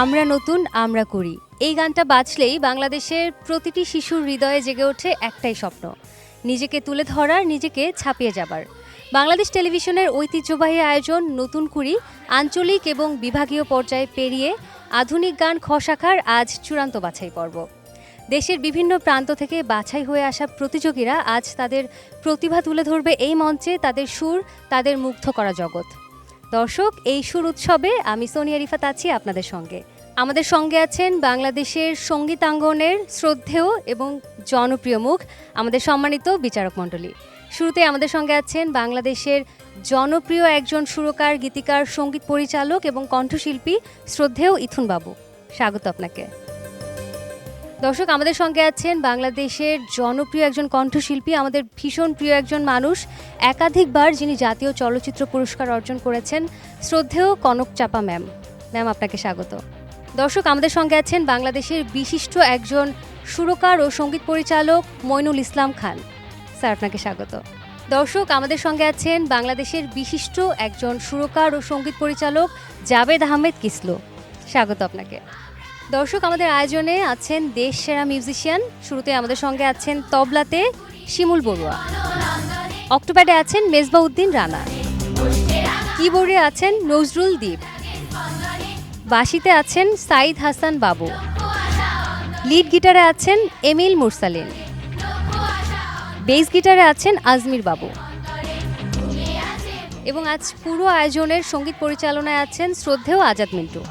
আমরা নতুন আমরা করি এই গানটা বাজলেই বাংলাদেশের প্রতিটি শিশুর হৃদয়ে জেগে ওঠে একটাই স্বপ্ন, নিজেকে তুলে ধরার, নিজেকে ছাপিয়ে যাবার। বাংলাদেশ টেলিভিশনের ঐতিহ্যবাহী আয়োজন নতুন কুড়ি আঞ্চলিক এবং বিভাগীয় পর্যায়ে পেরিয়ে আধুনিক গান খ শাখার আজ চূড়ান্ত বাছাই পর্ব। দেশের বিভিন্ন প্রান্ত থেকে বাছাই হয়ে আসা প্রতিযোগীরা আজ তাদের প্রতিভা তুলে ধরবে এই মঞ্চে, তাদের সুর, তাদের মুগ্ধ করা জগৎ। দর্শক, এই সুর উৎসবে আমি সোনিয়া রিফাত আছি আপনাদের সঙ্গে। আমাদের সঙ্গে আছেন বাংলাদেশের সঙ্গীতাঙ্গনের শ্রদ্ধেয় এবং জনপ্রিয় মুখ, আমাদের সম্মানিত বিচারক মণ্ডলী। শুরুতে আমাদের সঙ্গে আছেন বাংলাদেশের জনপ্রিয় একজন সুরকার, গীতিকার, সঙ্গীত পরিচালক এবং কণ্ঠশিল্পী শ্রদ্ধেয় ইথুন বাবু। স্বাগত আপনাকে। দর্শক, আমাদের সঙ্গে আছেন বাংলাদেশের জনপ্রিয় একজন কণ্ঠশিল্পী, আমাদের ভীষণ প্রিয় একজন মানুষ, একাধিকবার যিনি জাতীয় চলচ্চিত্র পুরস্কার অর্জন করেছেন, শ্রদ্ধেয় কনক চাপা ম্যাম। ম্যাম, আপনাকে স্বাগত। দর্শক, আমাদের সঙ্গে আছেন বাংলাদেশের বিশিষ্ট একজন সুরকার ও সঙ্গীত পরিচালক মইনুল ইসলাম খান। স্যার, আপনাকে স্বাগত। দর্শক, আমাদের সঙ্গে আছেন বাংলাদেশের বিশিষ্ট একজন সুরকার ও সঙ্গীত পরিচালক জাভেদ আহমেদ কিসলু। স্বাগত আপনাকে। দর্শক, আমাদের আয়োজনে আছেন দেশ সেরা মিউজিশিয়ান। শুরুতে আমাদের সঙ্গে আছেন তবলাতে শিমুল বড়ুয়া, অক্টোপ্যাডে আছেন মেজবাউদ্দিন রানা, কিবোর্ডে আছেন নজরুল দ্বীপ, বাঁশিতে আছেন সাইদ হাসান বাবু, লিড গিটারে আছেন এমিল মুরসালিন, বেস গিটারে আছেন আজমির বাবু এবং আজ পুরো আয়োজনের সঙ্গীত পরিচালনায় আছেন শ্রদ্ধেয় আজাদ মিন্টু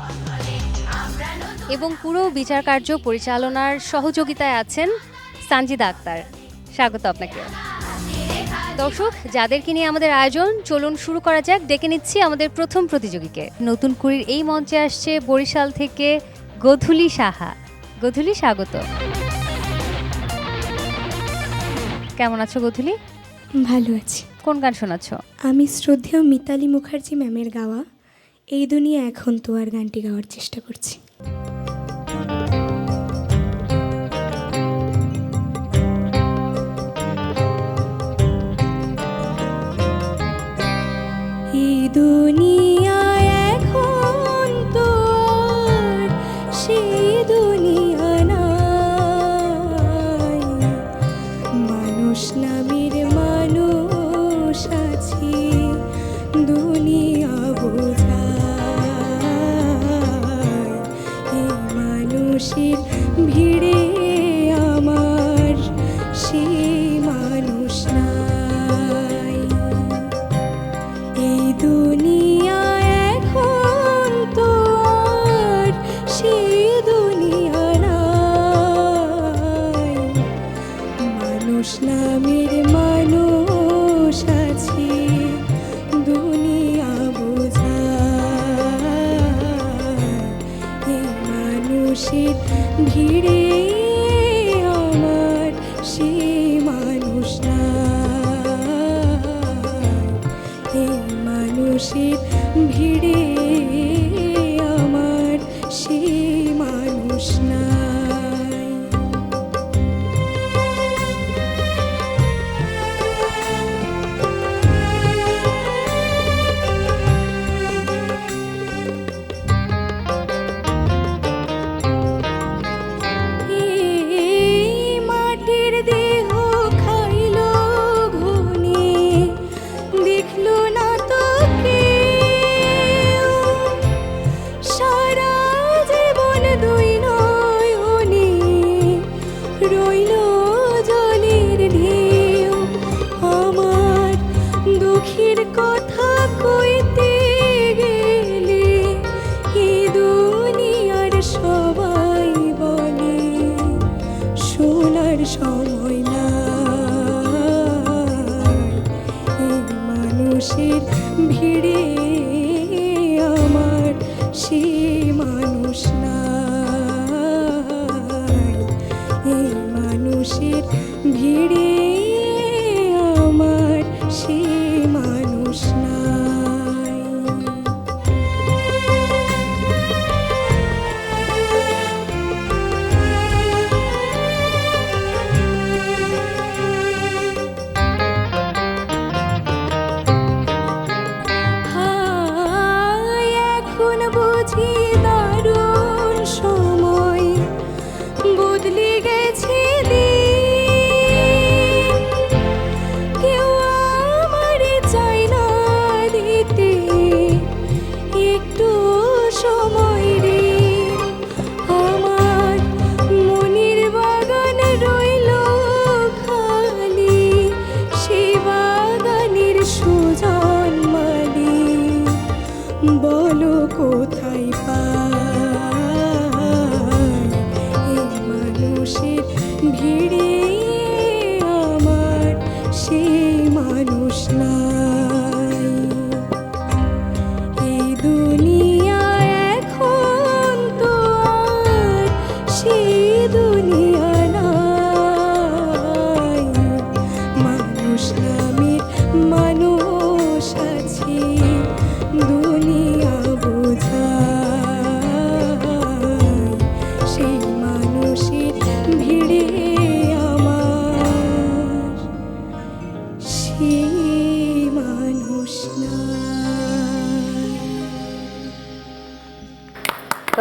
এবং পুরো বিচার কার্য পরিচালনার সহযোগিতায় আছেন সানজিদা আক্তার। স্বাগত আপনাকে। দর্শক, যাদেরকে নিয়ে আমাদের আয়োজন, চলুন শুরু করা যাক। ডেকে নিচ্ছি আমাদের প্রথম প্রতিযোগীকে। নতুন কুড়ির এই মঞ্চে আসছে বরিশাল থেকে গধূলি সাহা। গধূলি, স্বাগত। কেমন আছো গধূলি? ভালো আছি। কোন গান শোনাচ্ছ? আমি শ্রদ্ধেয় মিতালি মুখার্জি ম্যামের গাওয়া এই দুনিয়া এখন তো আর গানটি গাওয়ার চেষ্টা করছি। এই দুনিয়া এখন তো আর সেই দুনিয়া নাই, মানুষ নামের মানুষ আছে, দুনিয়া বোঝায়। এই মানুষের ভিড়ে আমার সেই মানুষ নাই। এই দুনিয়া এখন তো আর সেই দুনিয়া নাই, মানুষ নামের মানুষ আছে, দুনিয়া বোঝায়। এই মানুষের ভিড়ে আমার সেই মানুষ নাই, এই মানুষের ভিড়ে আমার সেই মানুষ নাই। এই মাটির দেহ খাইলো ঘুনে, দেখলো না তো কেউ, সারা জীবন দুই নয়নে রইল জলের ঢেউ। আমার দুঃখের কথা কইতে গেলে এ দুনিয়ার সবাই বলে শোনার সময় নাই। এই মানুষের ভিড়ে আমার সেই মানুষ নাই, এই মানুষের ভিড়ে আমার সেই মানুষ নাই। হায়, এখন বুঝি দারুণ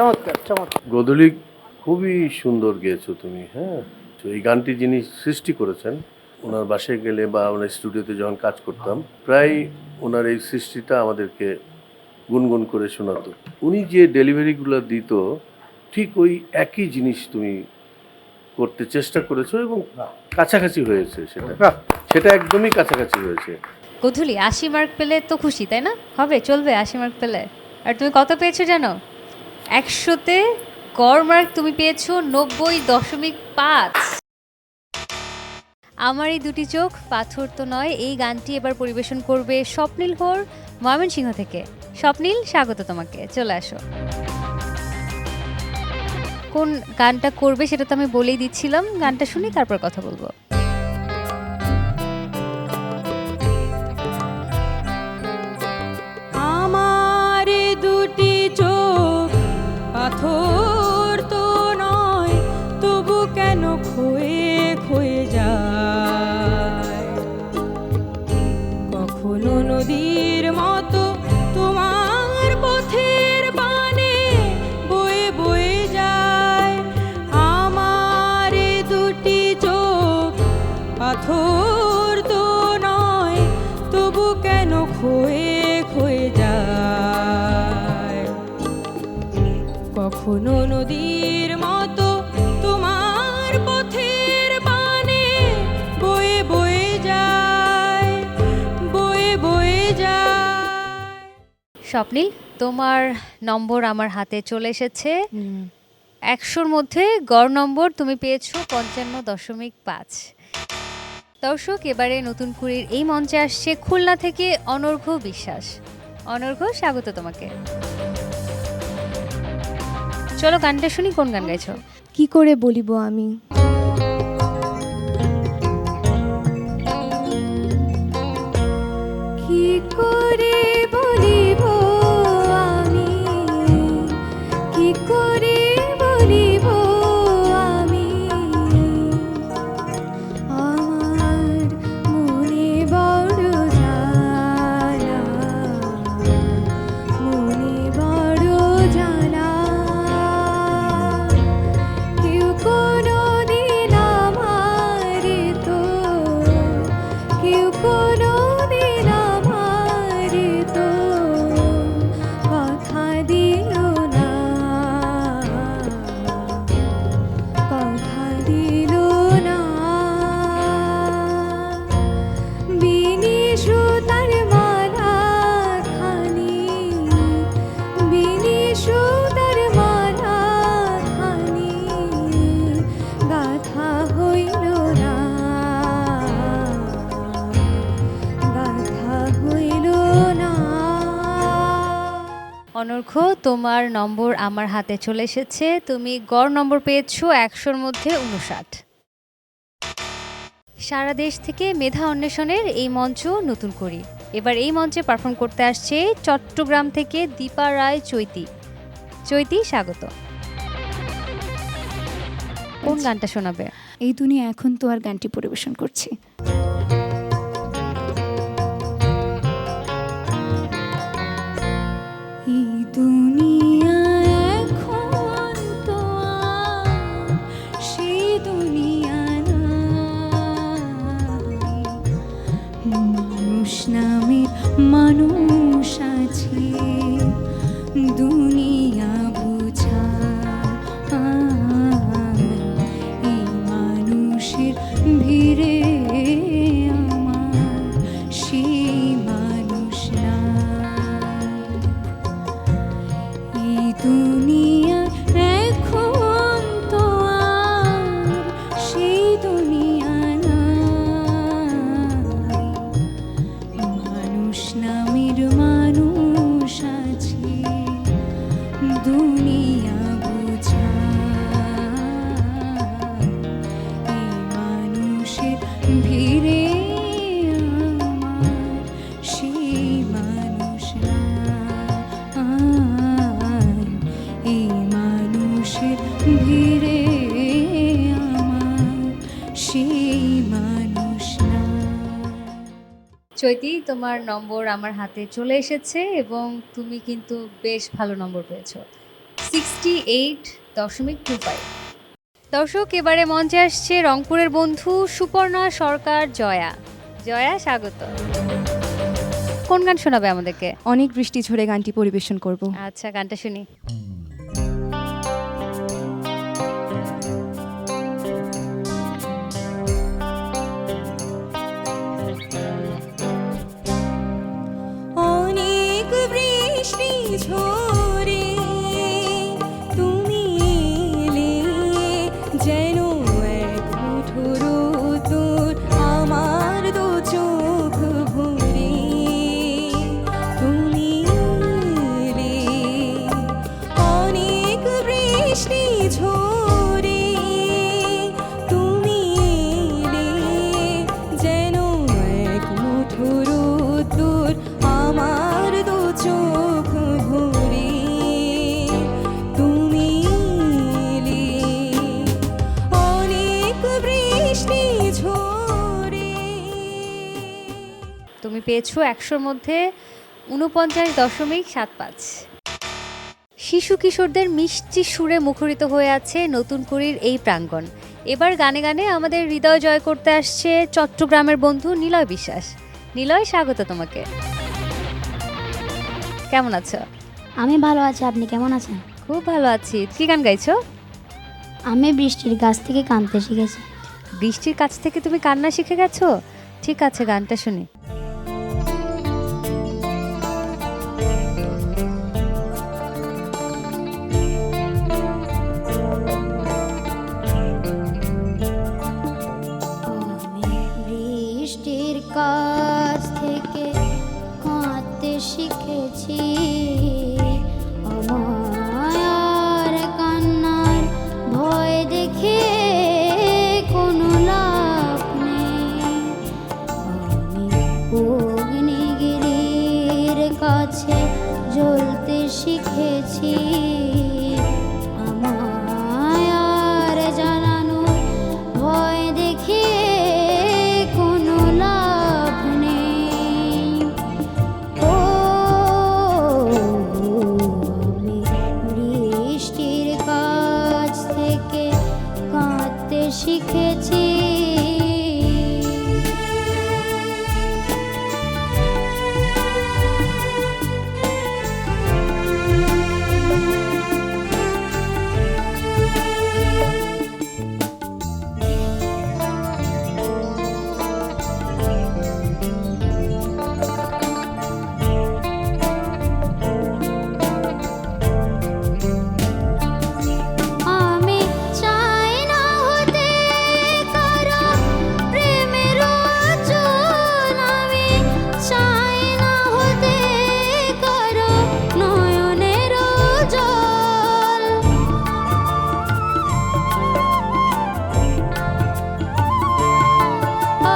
চমৎকার চমৎকার। গোধূলি খুবই সুন্দর গেয়েছো তুমি। হ্যাঁ, তো এই গানটি যিনি সৃষ্টি করেছেন, ওনার বাসায় গেলে বা ওনার স্টুডিওতে যখন কাজ করতাম, প্রায় ওনার এই সৃষ্টিটা আমাদেরকে গুনগুন করে শোনাতো। উনি যে ডেলিভারিগুলো দিত, ঠিক ওই একই জিনিস তুমি করতে চেষ্টা করেছো এবং কাছাকাছি হয়েছে। সেটা একদমই কাছাকাছি হয়েছে। গোধূলি 80 মার্ক পেলে তো খুশি, তাই না? হবে, চলবে 80 মার্ক পেলে। আর তুমি কত পেয়েছো জানো? 100তে গড় মার্ক তুমি পেয়েছো 90.5। আমার এই দুটি চোখ পাথর তো নয়, এই গানটি এবার পরিবেশন করবে স্বপ্নীল হোর ময়মনসিংহ থেকে। স্বপ্নীল, স্বাগত তোমাকে, চলে আসো। কোন গানটা করবে সেটা তো আমি বলেই দিচ্ছিলাম, গানটা শুনি তারপর কথা বলবো। আমার দুটি চোখ পাথর তো নয়, তবু কেন ক্ষয়ে ক্ষয়ে যায়। কখনো নদীর মতো তোমার পথের বানে বয়ে বয়ে যায়। আমার দুটি চোখ পাথর তো নয়, তবু কেন ক্ষয়ে ক্ষয়ে যায়। কখনো নদীর মতো তোমার পথের বানে বয়ে বয়ে যায়, বয়ে বয়ে যায়। স্বপ্নীল, তোমার নম্বর আমার হাতে চলে এসেছে। 100-র মধ্যে গড় নম্বর তুমি পেয়েছো 55.5। দর্শক, এবারে নতুন কুড়ির এই মঞ্চে আসছে খুলনা থেকে অনর্ঘ্য বিশ্বাস। অনর্ঘ্য, স্বাগত তোমাকে। চলো গানটা শুনি, কোন গান গাইছো? কি করে বলিব আমি। কি করে বলিব আমি, কি করে বলিব আমি, আমার মনে বড় জ্বালা, মনে বড় জ্বালা। কেউ কোনোদিন আমারে তো, কেউ কোনোদিন আমারে তো কথা দিল না, কথা দিল না। বিনি সুতার মালা খানি, বিনি সুতার মালা খানি গাথা হইল না, গাথা হইল না। অনর্ঘ্য, তোমার নম্বর আমার হাতে চলে এসেছে। তুমি গড় নম্বর পেয়েছো 100-র মধ্যে 59। সারা দেশ থেকে মেধা অন্বেষণের এই মঞ্চ নতুন করি। এবার এই মঞ্চে পারফর্ম করতে আসছে চট্টগ্রাম থেকে দীপা রায় চৈতি। চৈতি, স্বাগত। কোন গানটা শোনাবে? এই দুনিয়া এখন তো আর গানটি পরিবেশন করছি। এই দুনিয়া এখন তো আর সেই দুনিয়া নাই, মানুষ নামে মানুষ আছে, দুনিয়া বুঝা এই মানুষের ভিড়ে আমার সেই মানুষ নাই। এই দুনিয়া এখন তো আর সেই দুনিয়া নাই, মানুষ নামের মানুষ আছে, দুনিয়া বুঝা এই মানুষের ভিড়ে আমার সেই মানুষ নাই, এই মানুষের ভিড়ে আমার সেই মানুষ নাই। চৈতি, তোমার নম্বর আমার হাতে চলে এসেছে এবং তুমি কিন্তু বেশ ভালো নম্বর পেয়েছো। 68.25। দর্শক, এবারে মঞ্চে আসছে রংপুরের বন্ধু সুপর্ণা সরকার জয়া। জয়া, স্বাগত। কোন গান শোনাবে আমাদেরকে? অনেক বৃষ্টি ঝরে গানটি পরিবেশন করব। আচ্ছা, গানটা শুনি। অনেক বৃষ্টি ঝরে তুমি এলে, যেন এক মুঠো রোদ্দুর আমার দু চোখ ভরে। তুমি এলে, অনেক বৃষ্টি ঝরে তুমি এলে, যেন এক মুঠো রোদ্দুর আমার দু চোখ ভরে। তুমি এলে, অনেক বৃষ্টি ঝরে। তুমি পেয়েছো 100-র মধ্যে 49.75। শিশু কিশোরদের মিষ্টি সুরে মুখরিত হয়ে আছে নতুন কুড়ির এই প্রাঙ্গণ। এবার গানে গানে আমাদের হৃদয় জয় করতে আসছে চট্টগ্রামের বন্ধু নিলয় বিশ্বাস। নিলয়, স্বাগত তোমাকে। কেমন আছো? আমি ভালো আছি, আপনি কেমন আছেন? খুব ভালো আছি। কি গান গাইছো? আমি বৃষ্টির কাছ থেকে কাঁদতে শিখেছি। বৃষ্টির কাছ থেকে তুমি কান্না শিখে গেছো? ঠিক আছে, গানটা শুনি। আমি বৃষ্টির কাছ থেকে কাঁদতে শিখেছি, আমার কান্নার ভয় দেখে কোনো লাভ নেই। আমি অগ্নিগিরির কাছে জ্বলতে শিখেছি, আমায় আর জ্বালানো ভয় দেখে কোনো লাভ নেই। ও আমি বৃষ্টির কাছ থেকে কাঁদতে শিখেছি। আমি চাই না হতে কারো প্রেমের আঁচল, আমি চাই না হতে কারো নয়নের জল।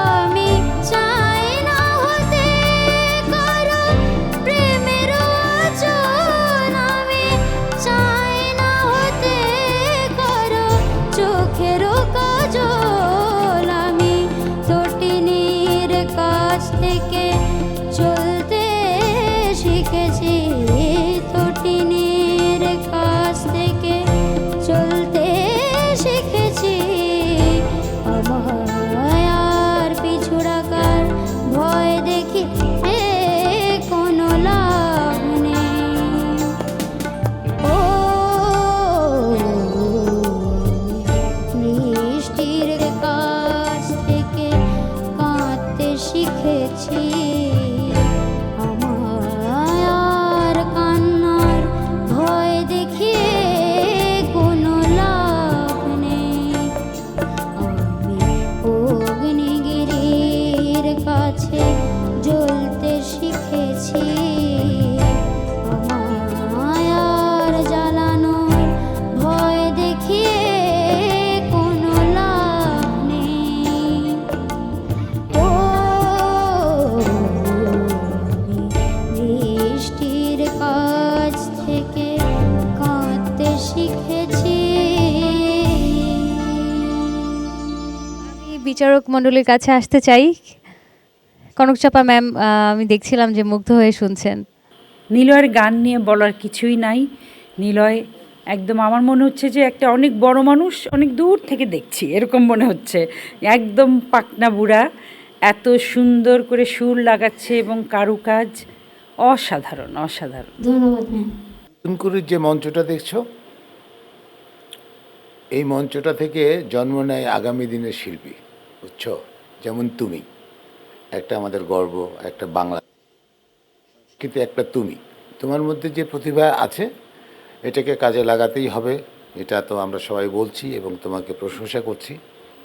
আমি চাই না হতে কারো প্রেমের আঁচল, আমি চাই না হতে কারো চোখেরও কাজল। আমি তটিনীর কাছ থেকে চলতে শিখেছি, তটিনীর কাছ থেকে চলতে শিখেছি। আমায় আর পিছু রাখার ভয় দেখি কোনো লাভ নেই। ও বৃষ্টির কাছ থেকে কাঁদতে শিখেছি, আমায় আর কান্নার ভয় দেখিয়ে কোনো লাভ নেই। আমি অগ্নিগিরির কাছে জ্বলতে শিখেছি, আমায় আর জ্বালানোর ভয় দেখিয়ে কোনো লাভ নেই। ও আমি বৃষ্টির কাছ থেকে কাঁদতে শিখেছি। আমি বিচারক মণ্ডলীর কাছে আসতে চাই। কনকচাপা ম্যাম, আমি দেখছিলাম যে মুগ্ধ হয়ে শুনছেন। নিলয়ের গান নিয়ে বলার কিছুই নাই। নিলয় একদম আমার মনে হচ্ছে যে একটা অনেক বড় মানুষ অনেক দূর থেকে দেখছি এরকম মনে হচ্ছে। একদম পাকনা বুড়া, এত সুন্দর করে সুর লাগাচ্ছে এবং কারুকাজ অসাধারণ অসাধারণ। ধন্যবাদ ম্যাম। তুনকুরির যে মঞ্চটা দেখছো, এই মঞ্চটা থেকে জন্ম নেয় আগামী দিনের শিল্পী, বুঝছো? যেমন তুমি একটা আমাদের গর্ব, একটা বাংলা, কিন্তু একটা তুমি, তোমার মধ্যে যে প্রতিভা আছে এটাকে কাজে লাগাতেই হবে, এটা তো আমরা সবাই বলছি এবং তোমাকে প্রশংসা করছি।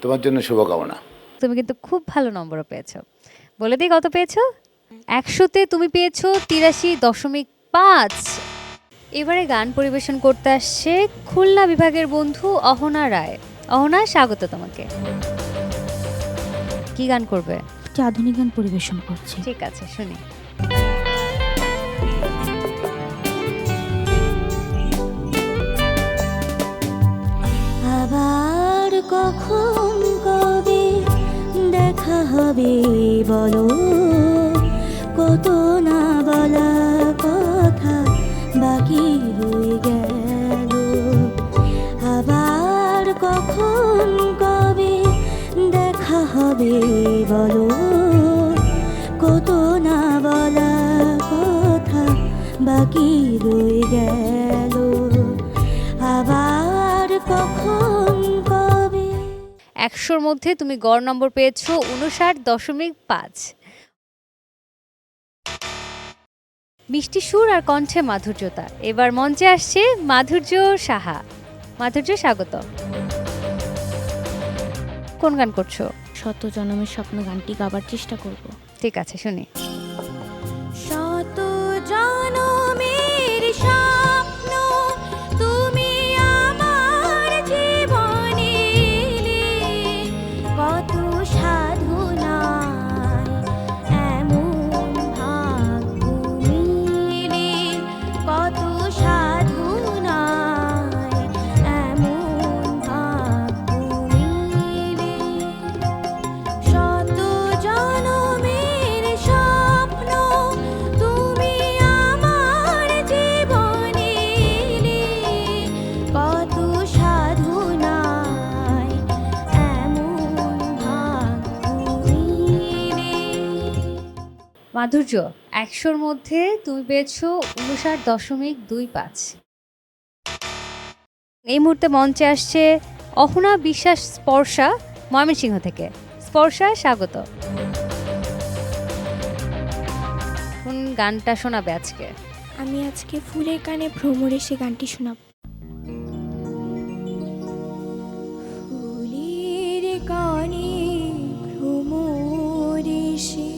তোমার জন্য শুভকামনা। তুমি কিন্তু খুব ভালো নম্বরও পেয়েছো। বলে দিই কত পেয়েছো? 100-তে তুমি পেয়েছো 83.5। এবারে গান পরিবেশন করতে আসছে খুলনা বিভাগের বন্ধু অহনা রায়। অহনা, স্বাগত তোমাকে। কি গান করবে? আধুনিক গান পরিবেশন করছি। ঠিক আছে, শুনি। আবার কখন কবে দেখা হবে বলো, কত না বলা কথা বাকি রয়ে গেল। আবার কখন কবে দেখা হবে বলো, কত না বলা কথা বাকি রয়ে গেল। আবার কখন কবে। 100-র মধ্যে তুমি গড় নম্বর পেয়েছো 59.5। মিষ্টি সুর আর কণ্ঠে মাধুর্যতা। এবার মঞ্চে আসছে মাধুর্য সাহা। মাধুর্য, স্বাগত। কোন গান করছো? শত জনমের স্বপ্ন গানটি গাবার চেষ্টা করব। ঠিক আছে, শুনি। শত জনমের স্বপ্ন তুমি আমার জীবনে এলে, কত সাধনায় এমন ভাগ্য মিলে, কত সাধনায় এমন ভাগ্য মিলে। শত জনমের স্বপ্ন তুমি আমার জীবনে এলে, কত সাধনায় এমন ভাগ্য মিলে। মাধুর্য, 100-র মধ্যে তুমি পেয়েছো 59.25। এই মুহূর্তে মঞ্চে আসছে অহনা বিশ্বাস স্পর্শা ময়মনসিংহ থেকে। স্পর্শা, স্বাগত। কোন গানটা শোনাবে আজকে? আমি আজকে ফুলের কানে ভ্রমরে সে গানটি শোনাব। ফুলের কানে ভ্রমরে সে,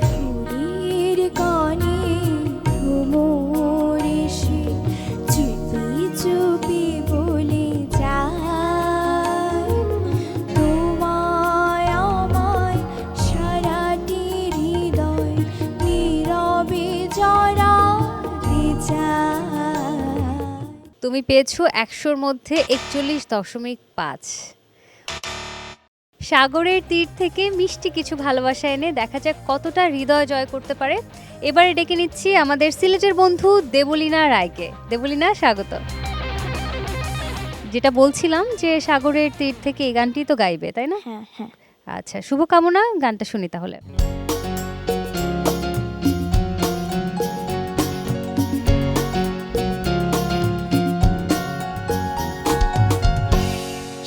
ফুলের কানে ভ্রমরে সে চুপি চুপি বলে যায়, তোমায় আমায় সারাটি হৃদয় নীরবে জড়াতে চায়। তুমি পেয়েছো 100-র মধ্যে 41.5। সাগরের তীর থেকে মিষ্টি কিছু ভালোবাসা এনে দেখা যাক কতটা হৃদয় জয় করতে পারে। এবারে ডেকে নিচ্ছি আমাদের সিলেটের বন্ধু দেবলীনা রায়কে। দেবলীনা, স্বাগত। যেটা বলছিলাম যে সাগরের তীর থেকে এই গানটি তো গাইবে, তাই না? হ্যাঁ হ্যাঁ। আচ্ছা, শুভকামনা। গানটা শুনি তাহলে।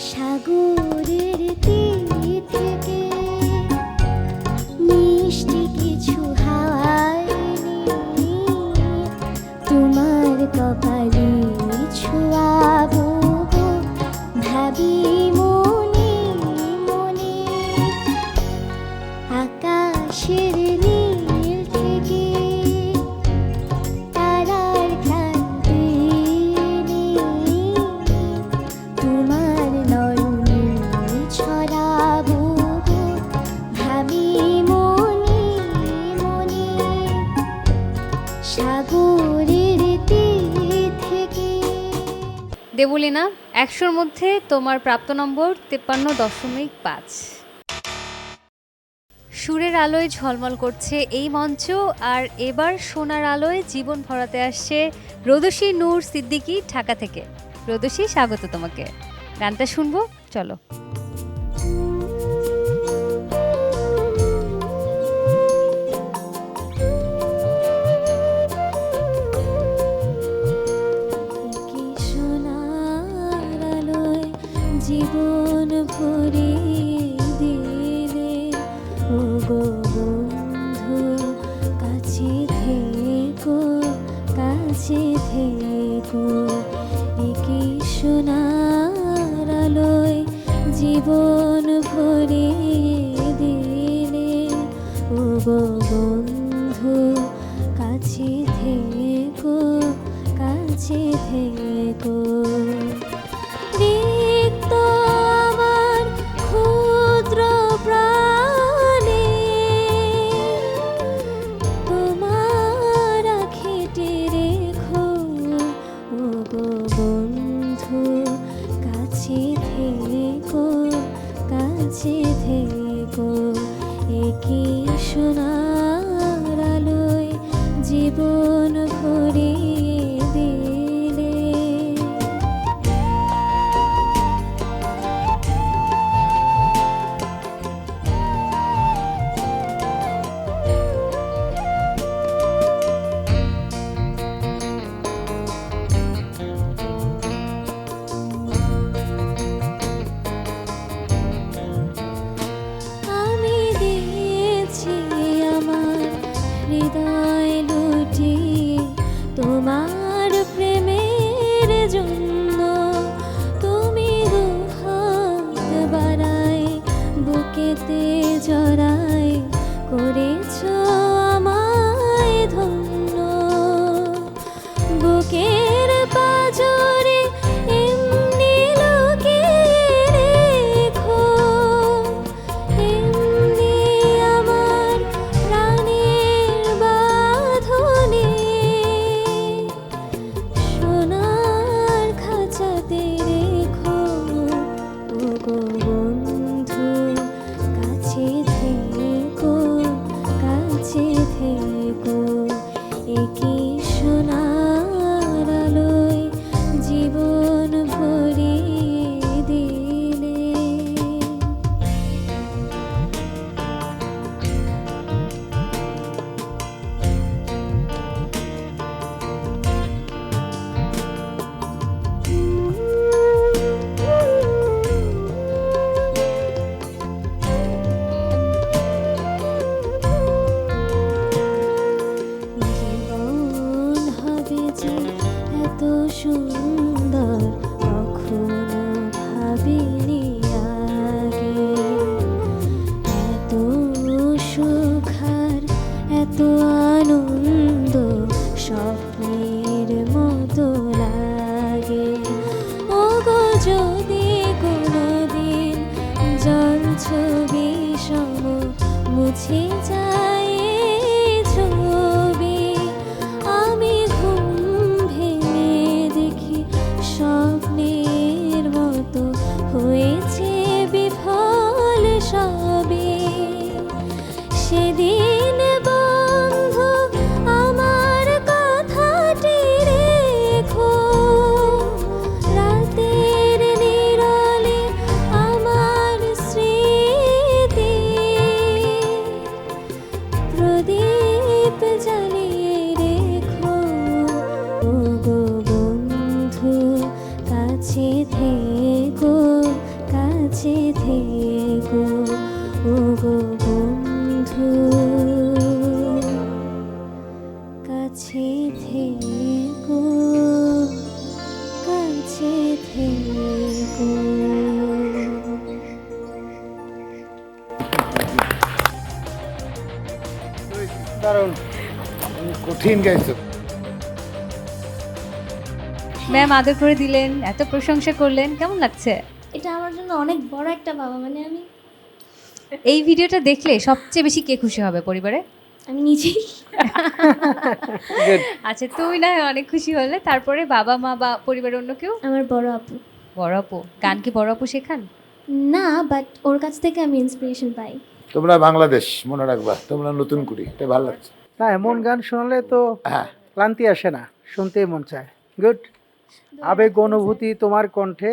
সাগরের তীর থেকে মিষ্টি কিছু হাওয়ায় নিয়ে তোমার কপালে ছোঁয়াবো, ভাবি মনে মনে আকাশের নীল থেকে তারার ক্লান্তি নিয়ে তোমার নয়নে ছড়াবো, ভাবি মনে মনে সাগরের তীর থেকে। দেবলীনা, 100-র মধ্যে তোমার প্রাপ্ত নম্বর 53.5। সুরের আলোয় ঝলমল করছে এই মঞ্চ, আর এবার সোনার আলোয় জীবন ভরাতে আসছে রোদসী নূর সিদ্দিকী ঢাকা থেকে। রোদসী, স্বাগত তোমাকে। গানটা শুনবো, চলো। কি সোনার আলোয় জীবন ভরিয়ে দিলে ও গো বন্ধু, কাছে থেকো, কাছে থেকো। কি সোনার আলোয় জীবন ভরিয়ে দিলে ও গো বন্ধু, কাছে থেকো, কাছে থেকো। রিক্ত আমার ক্ষুদ্র প্রাণে তোমার খেটে রেখো ও গো বন্ধু, কাছে থেকো, কাছে থেকো। একই সোনার আলোয় জীবন ভরিয়ে দিলে। আমি দিয়েছি আমার হৃদয় লুটিয়ে তোমার প্রেমের জন্য। তুমি দুহাত বাড়াই বুকেতে জড়াই করেছ আমায় ধন্য। বুকের পাজরে এমনি লুকিয়ে রেখো, এমনি আমার প্রাণের বাঁধনে সোনার খাঁচাতে রেখো ও গো বন্ধু, কাছে থেকো, কাছে থেকো। একই সোনার আলোয় জীবন ভরিয়ে দিলে। জীবন হবে যে এত সুন্দর কখনো ভাবিনি আগে। এত সুখ আর এত আনন্দ স্বপ্নের মতো লাগে। ও গো যদি কোনোদিন জল ছবি সম মুছে যায় এই ছবি, আমি ঘুম ভেঙে দেখি স্বপ্নের মতো হয়েছে বিফল সবে। সেদিন বন্ধু আমার কথাটি রেখো, রাতের নিরলে আমার স্মৃতি প্রদীপ জ্বালিয়ে রেখো ও গো বন্ধু, কাছে থেকো, কাছে থেকো ও গো বন্ধু, কাছে থেকো, কাছে থেকো। দারুণ, কঠিন গাইছো। ম্যাম আদর করে দিলেন, এত প্রশংসা করলেন, কেমন লাগছে? এটা আমার জন্য অনেক বড় একটা বাবা, মানে আমি এই ভিডিওটা দেখলে সবচেয়ে বেশি কে খুশি হবে পরিবারে? আমি নিজেই। আচ্ছা, তুমি না হয় অনেক খুশি হলে, তারপরে বাবা মা বা পরিবারের অন্য কেউ? আমার বড় আপু। বড় আপু? গান কি বড় আপু শেখান? না, বাট ওর কাছ থেকে আমি ইন্সপিরেশন পাই। তোমরা বাংলাদেশ মনে রাখবা, তোমরা নতুন করি, এটা ভালো লাগছে। না, এমন গান শোনালে তো হ্যাঁ, ক্লান্তি আসে না, শুনতেই মন চায়। গুড, আবেগ অনুভূতি তোমার কণ্ঠে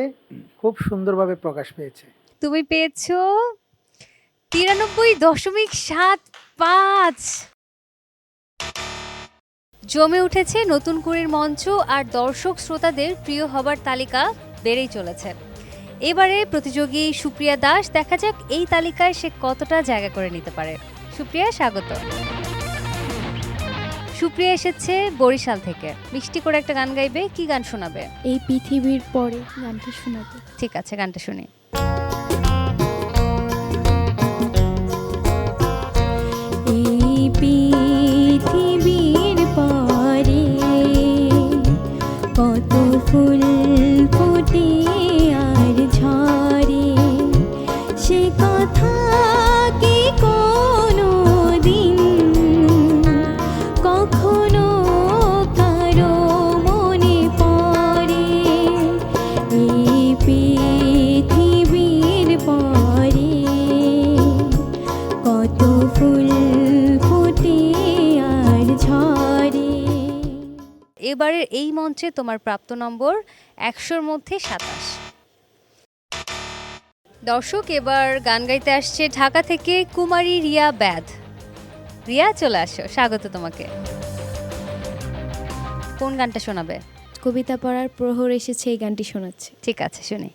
খুব সুন্দরভাবে প্রকাশ পেয়েছে। তুমি পেয়েছো 93.75। জমে উঠেছে নতুন কুড়ির মঞ্চ, আর দর্শক শ্রোতাদের প্রিয় হবার তালিকা বেড়েই চলেছে। এবারে প্রতিযোগী সুপ্রিয়া দাস, দেখা যাক এই তালিকায় সে কতটা জায়গা করে নিতে পারে। সুপ্রিয়া, স্বাগত। সুপ্রিয়া এসেছে বরিশাল থেকে। মিষ্টি করে একটা গান গাইবে, কি গান শোনাবে? এই পৃথিবীর পরে গানটি শোনাবো। ঠিক আছে, গানটা শুনি। এই পৃথিবীর পরে কত ফুল ফোটে আর ঝরে, সে কথা কি কোনো দিন কখনো কারো মনে পড়ে? এই পৃথিবীর পরে কত ফুল ফোটে আর ঝরে। এবারের এই মঞ্চে তোমার প্রাপ্ত নম্বর 100-র মধ্যে 27। দর্শক, এবার গান গাইতে আসছে ঢাকা থেকে কুমারী রিয়া ব্যাধ। রিয়া, চলে আসো, স্বাগত তোমাকে। কোন গানটা শোনাবে? কবিতা পড়ার প্রহর এসেছে, এই গানটি শোনাচ্ছে। ঠিক আছে, শুনি।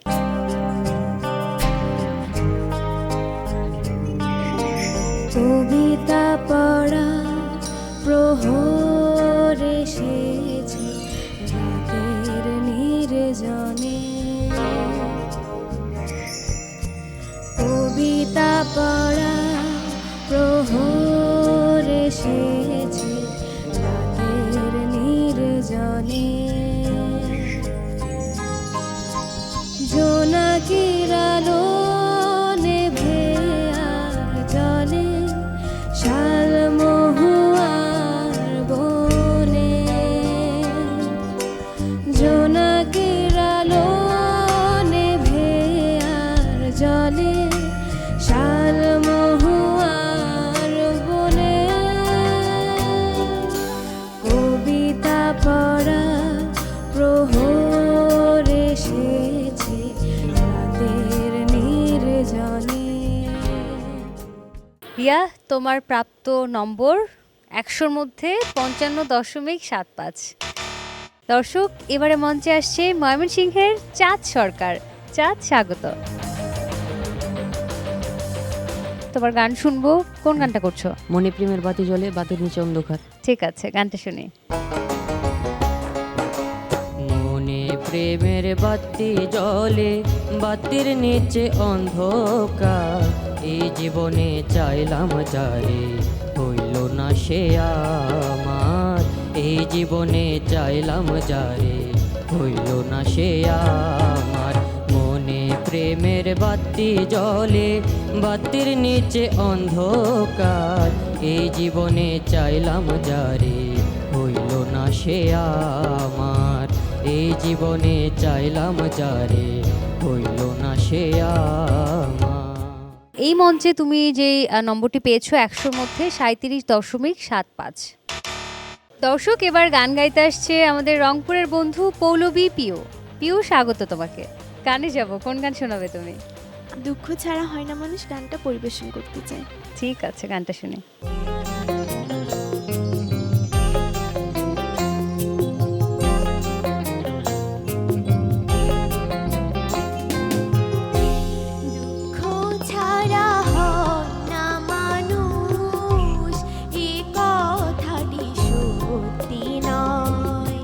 কবিতা পড়া প্রহর এসেছে রাতের নির্জনে, কবিতা পড়া প্রহর এসেছে রাতের নির্জনে, জোনাকির আলো নেভে আর জলে শালমহুয়ার বনে, জোনাকির আলো নেভে আর জলে শালমহুয়ার বনে, কবিতা পড়া প্রহর এসেছে রাতের নির্জনে। রিয়া, তোমার প্রাপ্ত নম্বর 100-র মধ্যে 55.75। দর্শক, এবারে মঞ্চে আসছে ময়মনসিংহের চাঁদ সরকার। চাঁদ, স্বাগত। তোমার গান শুনবো, কোন গানটা করছো? মনে প্রেমের বাতি জ্বলে, বাতির নিচে অন্ধকার। ঠিক আছে, গানটা শুনি। মনে প্রেমের বাতি জ্বলে, বাতির নিচে অন্ধকার, এই জীবনে চাইলাম যারে, হইল না সে আমার। এই জীবনে চাইলাম যারে, হইল না সে আমার। মনে প্রেমের বাতি জ্বলে, বাতির নিচে অন্ধকার, এই জীবনে চাইলাম যারে, হইল না সে আমার। এই জীবনে চাইলাম যারে, হইল না সে আমার। এই মঞ্চে তুমি যে নম্বরটি পেয়েছো 100-র মধ্যে 37.75। দর্শক, এবার গান গাইতে আসছে আমাদের রংপুরের বন্ধু পৌলবী পিউ। পিউ, স্বাগত তোমাকে। গানে যাব, কোন গান শোনাবে তুমি? দুঃখ ছাড়া হয় না মানুষ, গানটা পরিবেশন করতে চাই। ঠিক আছে, গানটা শুনি। দুঃখ ছাড়া হয় না মানুষ, এ কথাটি সত্যি নয়।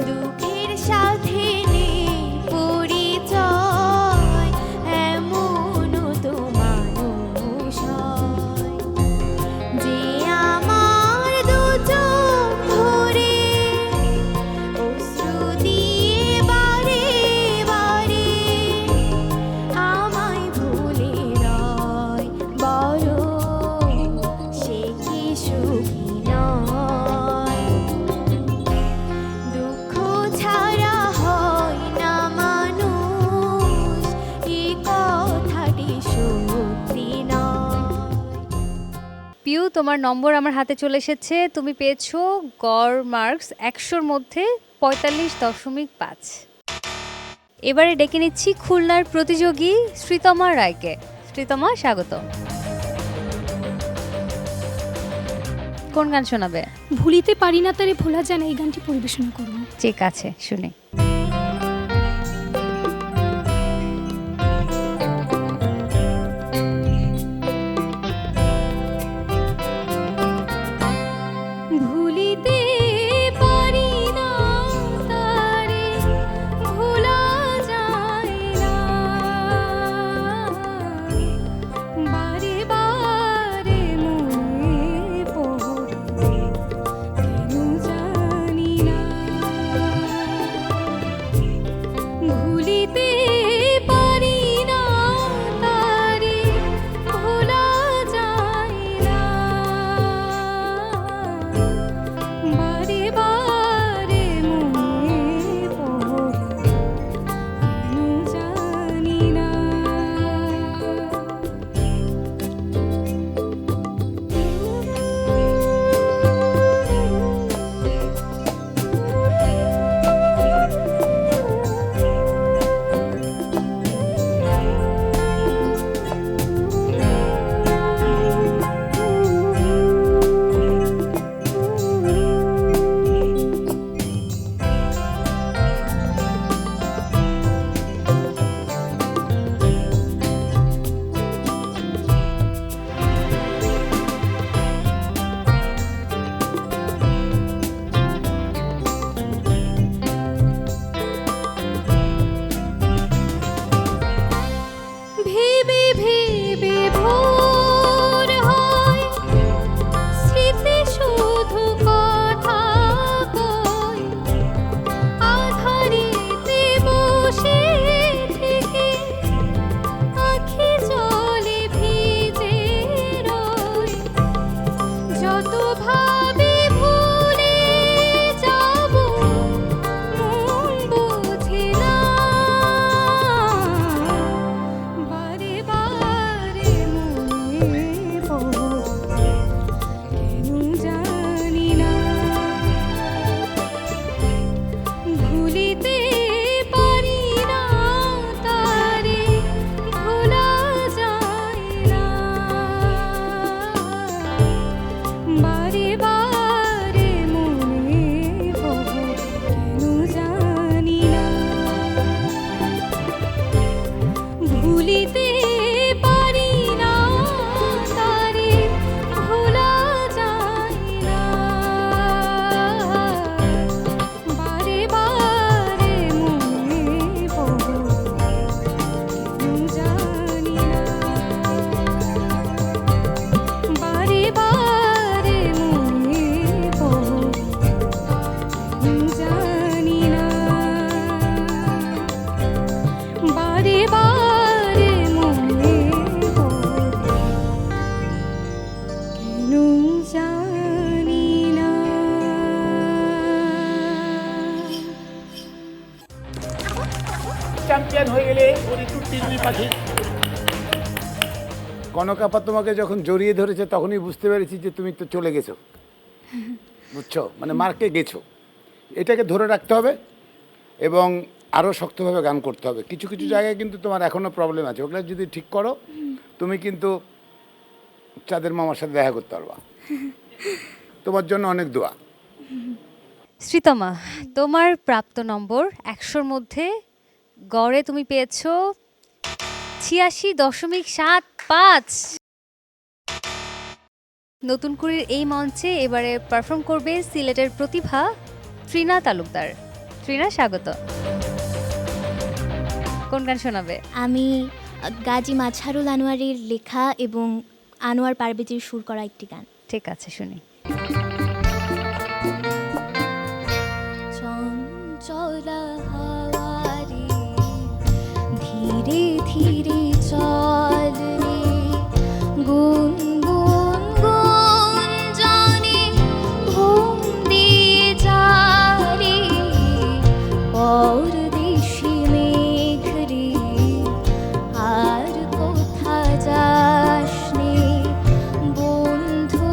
দুঃখের সাথে নেই পরিচয়, এমনও তো মানুষ হয়। তোমার নম্বর আমার হাতে চলে এসেছে। তুমি পেয়েছো গড় মার্কস 100-র মধ্যে 45.5। এবারে ডেকে নিচ্ছি খুলনার প্রতিযোগী শ্রীতমা রায়কে। শ্রীতমা, স্বাগত। কোন গান শোনাবে? ভুলিতে পারি না তারে ভোলা যায় না, এই গানটি পরিবেশন করব। ঠিক আছে, শুনি। ভুলিতে পারি না তারে ভোলা যায় না, বারে বারে মনে পড়ে কেন জানি না। ভুলিতে পারি না তারে ভোলা যায় না, বারে বারে মনে পড়ে কেন জানি না। ভেবে ভেবে ভোর হয়, স্মৃতি শুধু কথা কয়, আধারিতে বসে থেকে আখি জলে ভিজে রয়। যত ভাবে ভুলে যাব মন বোঝে না, বারে বারে মনে পড়ে কেন জানি না। ভুলিতে পারি না তারে ভোলা যায় না, বারে বারে মনে পড়ে কেন জানি না। ভুলিতে পারি না তারে ভোলা যায় না, বারে বারে মনে পড়ে কেন জানি না, বারে বারে মনে পড়ে কেন জানি না, বারে বারে মনে পড়ে কেন জানি না। চ্যাম্পিয়ন হয়ে গেলে ওর একটু টিরমি পাখি। কনকাপা তোমাকে যখন জড়িয়ে ধরেছে তখনই বুঝতে পেরেছি যে তুমি তো চলে গেছো, বুঝছো, মানে মার্কে গেছো। এটাকে ধরে রাখতে হবে এবং আরও শক্তভাবে গান করতে হবে। কিছু কিছু জায়গায় কিন্তু তোমার এখনও প্রবলেম আছে, ওগুলো যদি ঠিক করো তুমি কিন্তু চাঁদের মামার সাথে দেখা করতে পারবা। তোমার জন্য অনেক দোয়া। শ্রীতমা, তোমার প্রাপ্ত নম্বর 100-র মধ্যে গড়ে তুমি পেয়েছো 86.75। নতুন কুড়ির এই মঞ্চে এবারে পারফর্ম করবে সিলেটের প্রতিভা তৃণা তালুকদার। তৃণা, স্বাগত। কোন গান শোনাবে? আমি গাজী মাজহারুল আনোয়ারের লেখা এবং আনোয়ার পারভেজের সুর করা একটি গান। ঠিক আছে, শুনি। চঞ্চলা হাওয়ারে ধীরে ধীরে চল রে, গুনগুন গুঞ্জনে ঘুম দিয়ে যা রে, পরদেশি মেঘ রে আর কোথা যাস নে, বন্ধু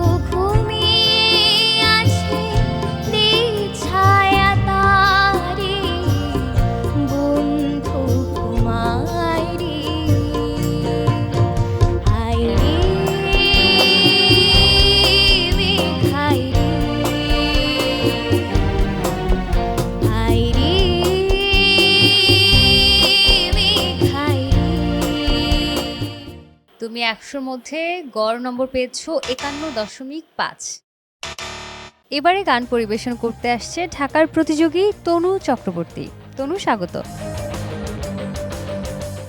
100-র মধ্যে গড় নম্বর পেয়েছো 51.5। এবারে গান পরিবেশন করতে আসছে ঢাকার প্রতিযোগী তনু চক্রবর্তী। তনু, স্বাগত।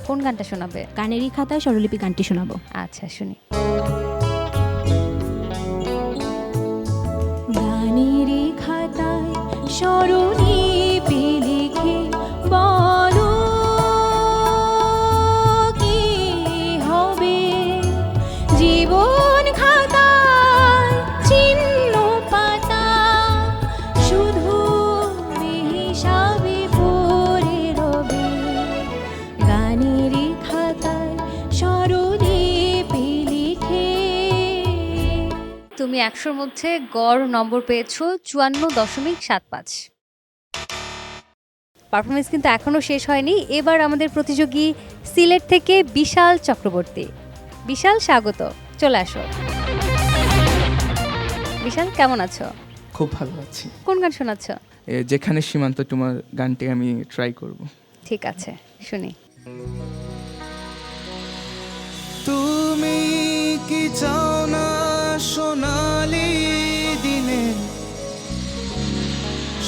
কোন গানটা শোনাবে? গানেরই খাতায় স্বরলিপি গানটি শোনাবো। আচ্ছা, শুনি। গানেরই খাতায় স্বরলিপি লিখে বলো কি হবে, জীবন খাতায় চিহ্ন পাতা শুধু হিসাবে পড়ে রবে। গানেরই খাতায় স্বরলিপি লিখে। তুমি 100-র মধ্যে গড় নম্বর পেয়েছো 54.75। পারফরমেন্স কিন্তু এখনো শেষ হয়নি। এবার আমাদের প্রতিযোগী সিলেট থেকে বিশাল চক্রবর্তী। বিশাল, স্বাগত, চলে আসো। বিশাল, কেমন আছো? খুব ভালো আছি। কোন গান শোনাচ্ছ? যেখানে সীমান্ত তোমার গানটি আমি ট্রাই করব। ঠিক আছে, শুনি। তুমি কি চাও না সোনালি দিনে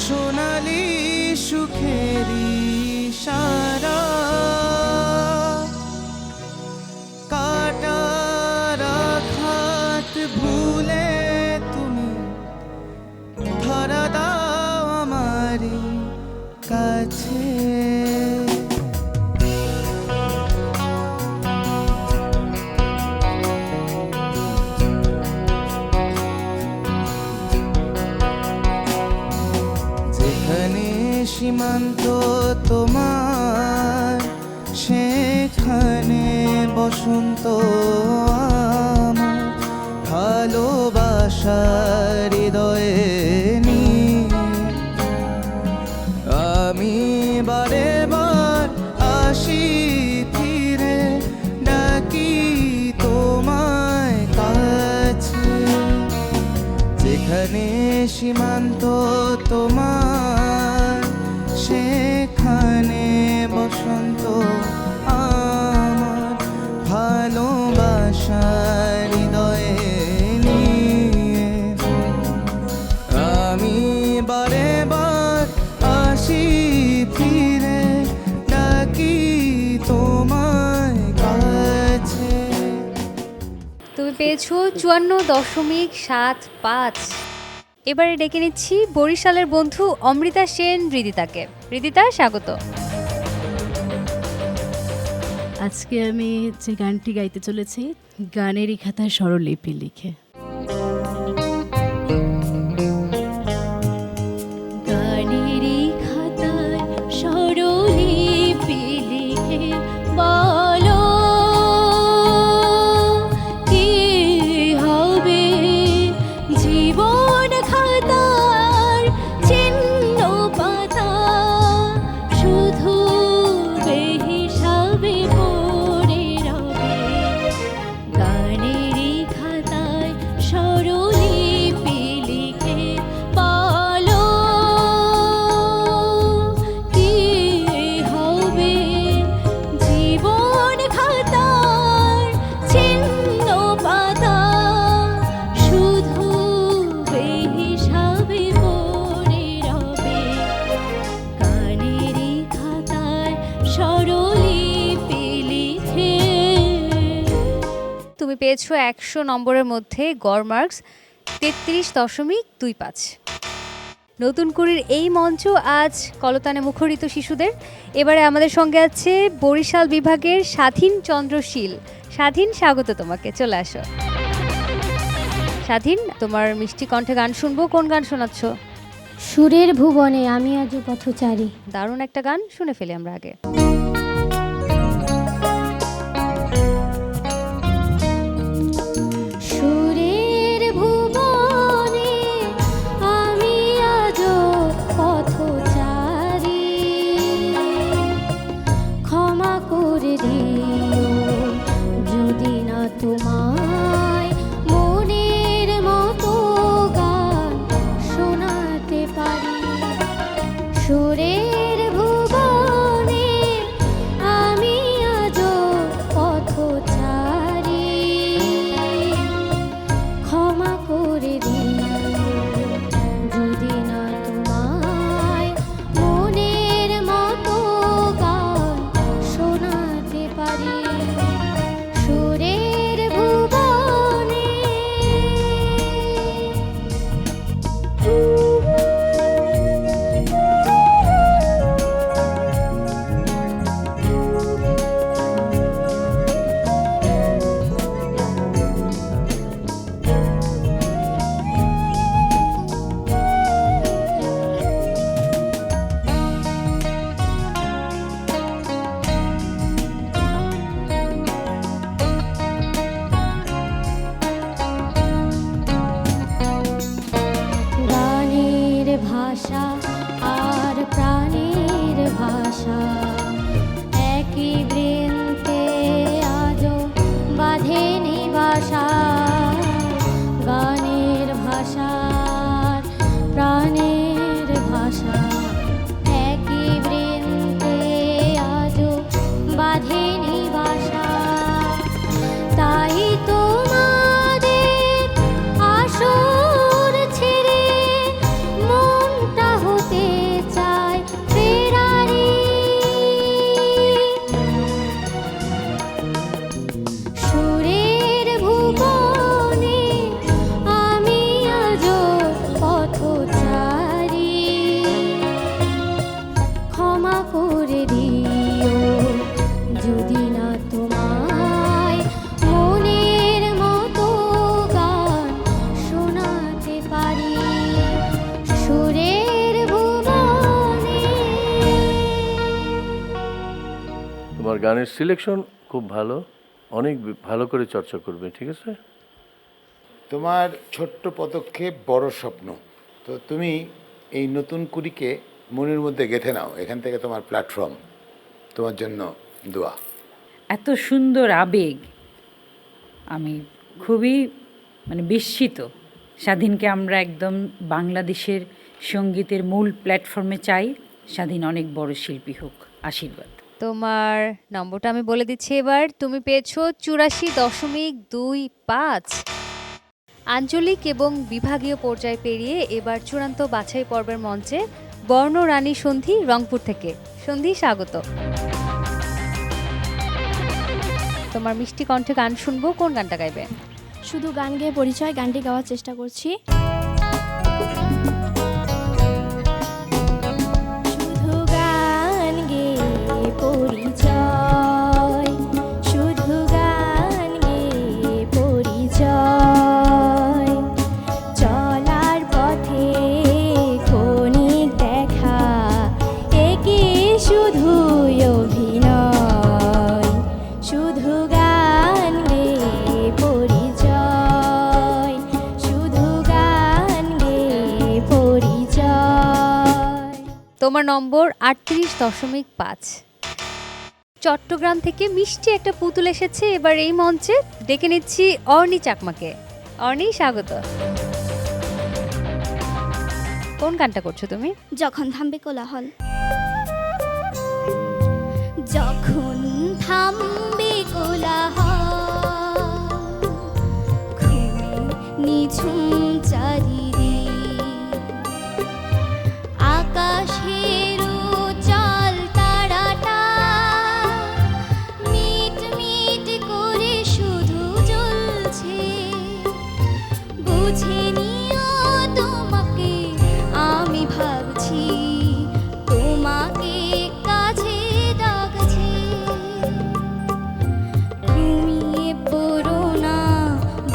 সোনালি সুখেরি সারা কাটার আঘাত ভুলে তুমি ধরা দাও আমারই কাছে। যেখানে সীমান্ত তোমার সেখানে বসন্ত আমার, ভালোবাসার হৃদয়ে নিয়ে আমি বারে বার আসি ফিরে ডাকি তোমায় কাছে। যেখানে সীমান্ত তোমার সেখানে বসন্ত আমার, ভালোবাসার হৃদয়ে নিয়ে আমি বারে বার আসি ফিরে ডাকি তোমায় কাছে। তুমি পেয়েছো 54.75। এবারে ডেকে নিচ্ছি বরিশালের বন্ধু অমৃতা সেন হৃদিতাকে। হৃদিতা, স্বাগত। আজকে আমি যে গানটি গাইতে চলেছি গানেরই খাতায় স্বরলিপি লিখে। গানেরই খাতায় স্বরলিপি লিখে বলো কি হবে, জীবন খাতার চিহ্ন পাতা শুধু বেহিসাবে পড়ে রবে। গানেরই খাতায় স্বরলিপি লিখে বলো কি হবে, জীবন খাতার চিহ্ন পাতা শুধু বেহিসাবে পড়ে রবে। গানেরই খাতায় স্বরলিপি লিখে। তুমি পেয়েছো 100 নম্বরের মধ্যে গড় মার্কস 33.25। নতুন কুড়ির এই মঞ্চ আজ কলতানে মুখরিত শিশুদের। এবারে আমাদের সঙ্গে আছে বরিশাল বিভাগের স্বাধীন চন্দ্রশীল। স্বাধীন, স্বাগত তোমাকে, চলে আসো। স্বাধীন, তোমার মিষ্টি কণ্ঠে গান শুনবো। কোন গান শোনাচ্ছ? সুরের ভুবনে আমি আজ পথচারী। দারুণ একটা গান, শুনে ফেলি আমরা আগে। সুরের ভুবনে আমি আজ পথচারী, ক্ষমা করে দিও যদি না তোমায় মনের মতো গান শোনাতে পারি। সুরের ভুবনে আমি আজ পথচারী, আশা একই বৃন্তে আজও বাঁধেনি বাসা, তাই তোমাদের আসর ছেড়ে মনটা হতে চায় ফেরারি। সুরের ভুবনে আমি আজও পথচারী, ক্ষমা করে দিও যদি না তোমায় মনের মতো গান শোনাতে পারি। সুরের ভুবনে তোমার গানের সিলেকশন খুব ভালো, অনেক ভালো করে চর্চা করবে, ঠিক আছে? তোমার ছোট্ট পদক্ষেপ বড় স্বপ্ন। তো তুমি এই নতুন কুড়িকে মনের মধ্যে গেঁথে নাও, এখান থেকে তোমার প্ল্যাটফর্ম। তোমার জন্য দোয়া। এত সুন্দর আবেগ, আমি খুবই বিস্মিত। স্বাধীনকে আমরা একদম বাংলাদেশের সঙ্গীতের মূল প্ল্যাটফর্মে চাই। স্বাধীন অনেক বড় শিল্পী হোক, আশীর্বাদ। তোমার নম্বরটা আমি বলে দিচ্ছি এবার। তুমি পেয়েছো 84.25। আঞ্চলিক এবং বিভাগীয় পর্যায় পেরিয়ে এবার চূড়ান্ত বাছাই পর্বের মঞ্চে বর্ণরানী সন্ধি রংপুর থেকে। সন্ধি, স্বাগত। তোমার মিষ্টি কণ্ঠে গান শুনবো, কোন গানটা গাইবে? শুধু গান গেয়ে পরিচয় গানটি গাওয়ার চেষ্টা করছি। শুধু গান গেয়ে পরিচয়, শুধু গান গেয়ে পরিচয়, চলার পথে ক্ষণিক দেখা, একে শুধুই অভিনয়। শুধু গান গেয়ে পরিচয়, শুধু গান গেয়ে পরিচয়। তোমার নম্বর 38.5। চট্টগ্রাম থেকে মিষ্টি একটা পুতুল এসেছে এবার এই মঞ্চে। ডেকে নিচ্ছি অর্ণি চাকমাকে। অর্ণি, স্বাগত। কোন গানটা করছো তুমি? যখন থামবে কোলাহল। যখন থামবে কোলাহল, ঘুমে নিঝুম চারিদিক, আকাশের উজ্জ্বল তারাটা মিট মিট করে শুধু জ্বলছে। বুঝে নিও তোমাকে আমি ভাবছি, তোমাকে কাছে ডাকছি। ঘুমিয়ে পড়ো না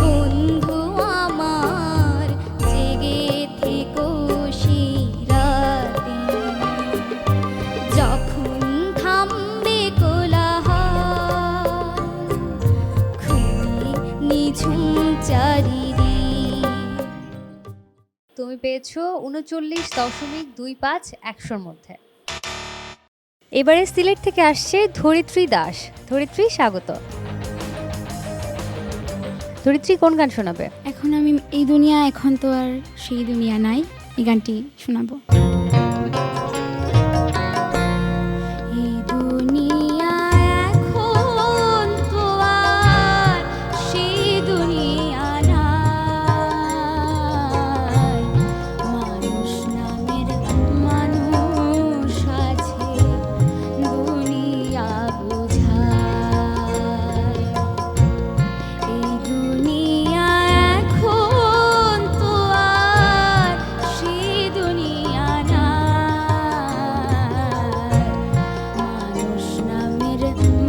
বন্ধু আমার, জেগে থেকো সেই রাতে। যখন থামবে কোলাহল, ঘুমে নিঝুম চারিদিক। তুমি পেয়েছো 39.25 100-র মধ্যে। এবারে সিলেট থেকে আসছে ধরিত্রী দাস। ধরিত্রী, স্বাগত। ধরিত্রী, কোন গান শোনাবে? এখন আমি এই দুনিয়া এখন তো আর সেই দুনিয়া নাই, এই গানটি শোনাবো। এই দুনিয়া এখন তো আর সেই দুনিয়া নাই, মানুষ নামের মানুষ আছে দুনিয়া বোঝায়। এই দুনিয়া এখন তো আর সেই দুনিয়া নাই, মানুষ নামের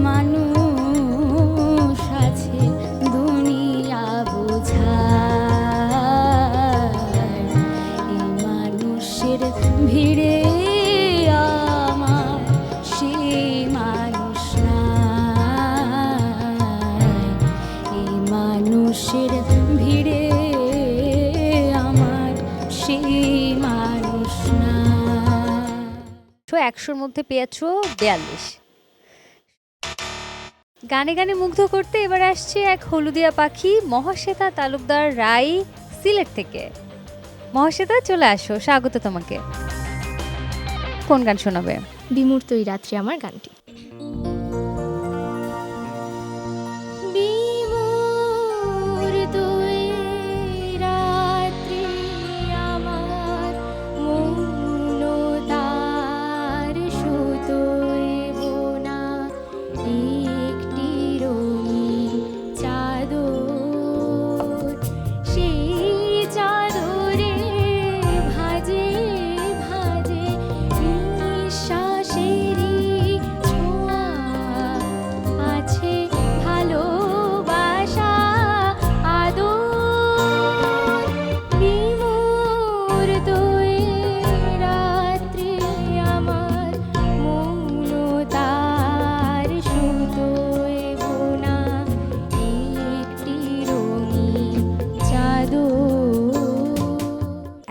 মানুষ আছে দুনিয়া বোঝায়। এই মানুষের ভিড়ে আমার সেই মানুষ নাই, এই মানুষের ভিড়ে আমার সেই মানুষ নাই। 100-র মধ্যে পেয়েছো 42। গানে গানে মুগ্ধ করতে এবার আসছে এক হলুদিয়া পাখি, মহাশ্বেতা তালুকদার রাই, সিলেট থেকে। মহাশ্বেতা, চলে আসো, স্বাগত তোমাকে। কোন গান শোনাবে? বিমূর্ত এই রাত্রি আমার গানটি।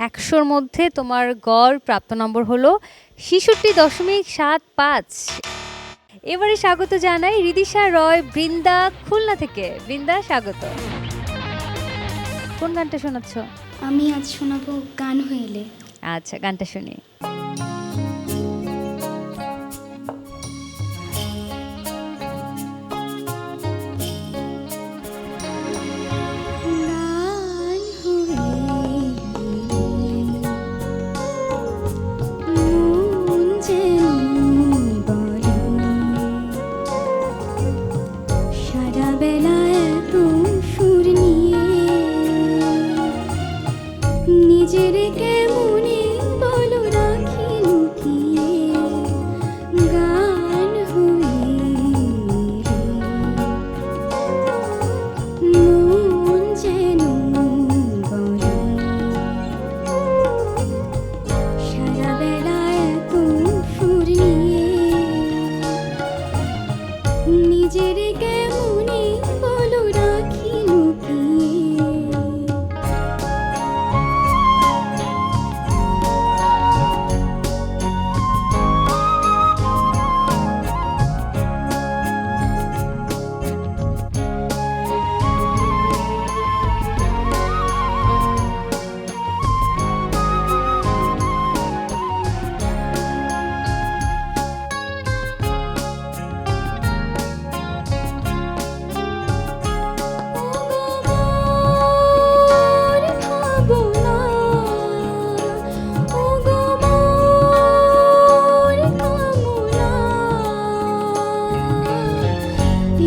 একশোর মধ্যে তোমার গড় প্রাপ্ত নম্বর হলো 66.75। এবারে স্বাগত জানাই রিদিশা রয় বৃন্দা খুলনা থেকে। বৃন্দা, স্বাগত। কোন গানটা শোনাচ্ছ? আমি আজ শোনাবো গান হয়ে এলে। আচ্ছা, গানটা শুনি। নিজের কেমনে বলো রাখি লুকিয়ে, গান হয়ে মন যেন বলে সারা বেলা এত সুর নিয়ে, নিজের কেমনে বলো রাখি লুকিয়ে।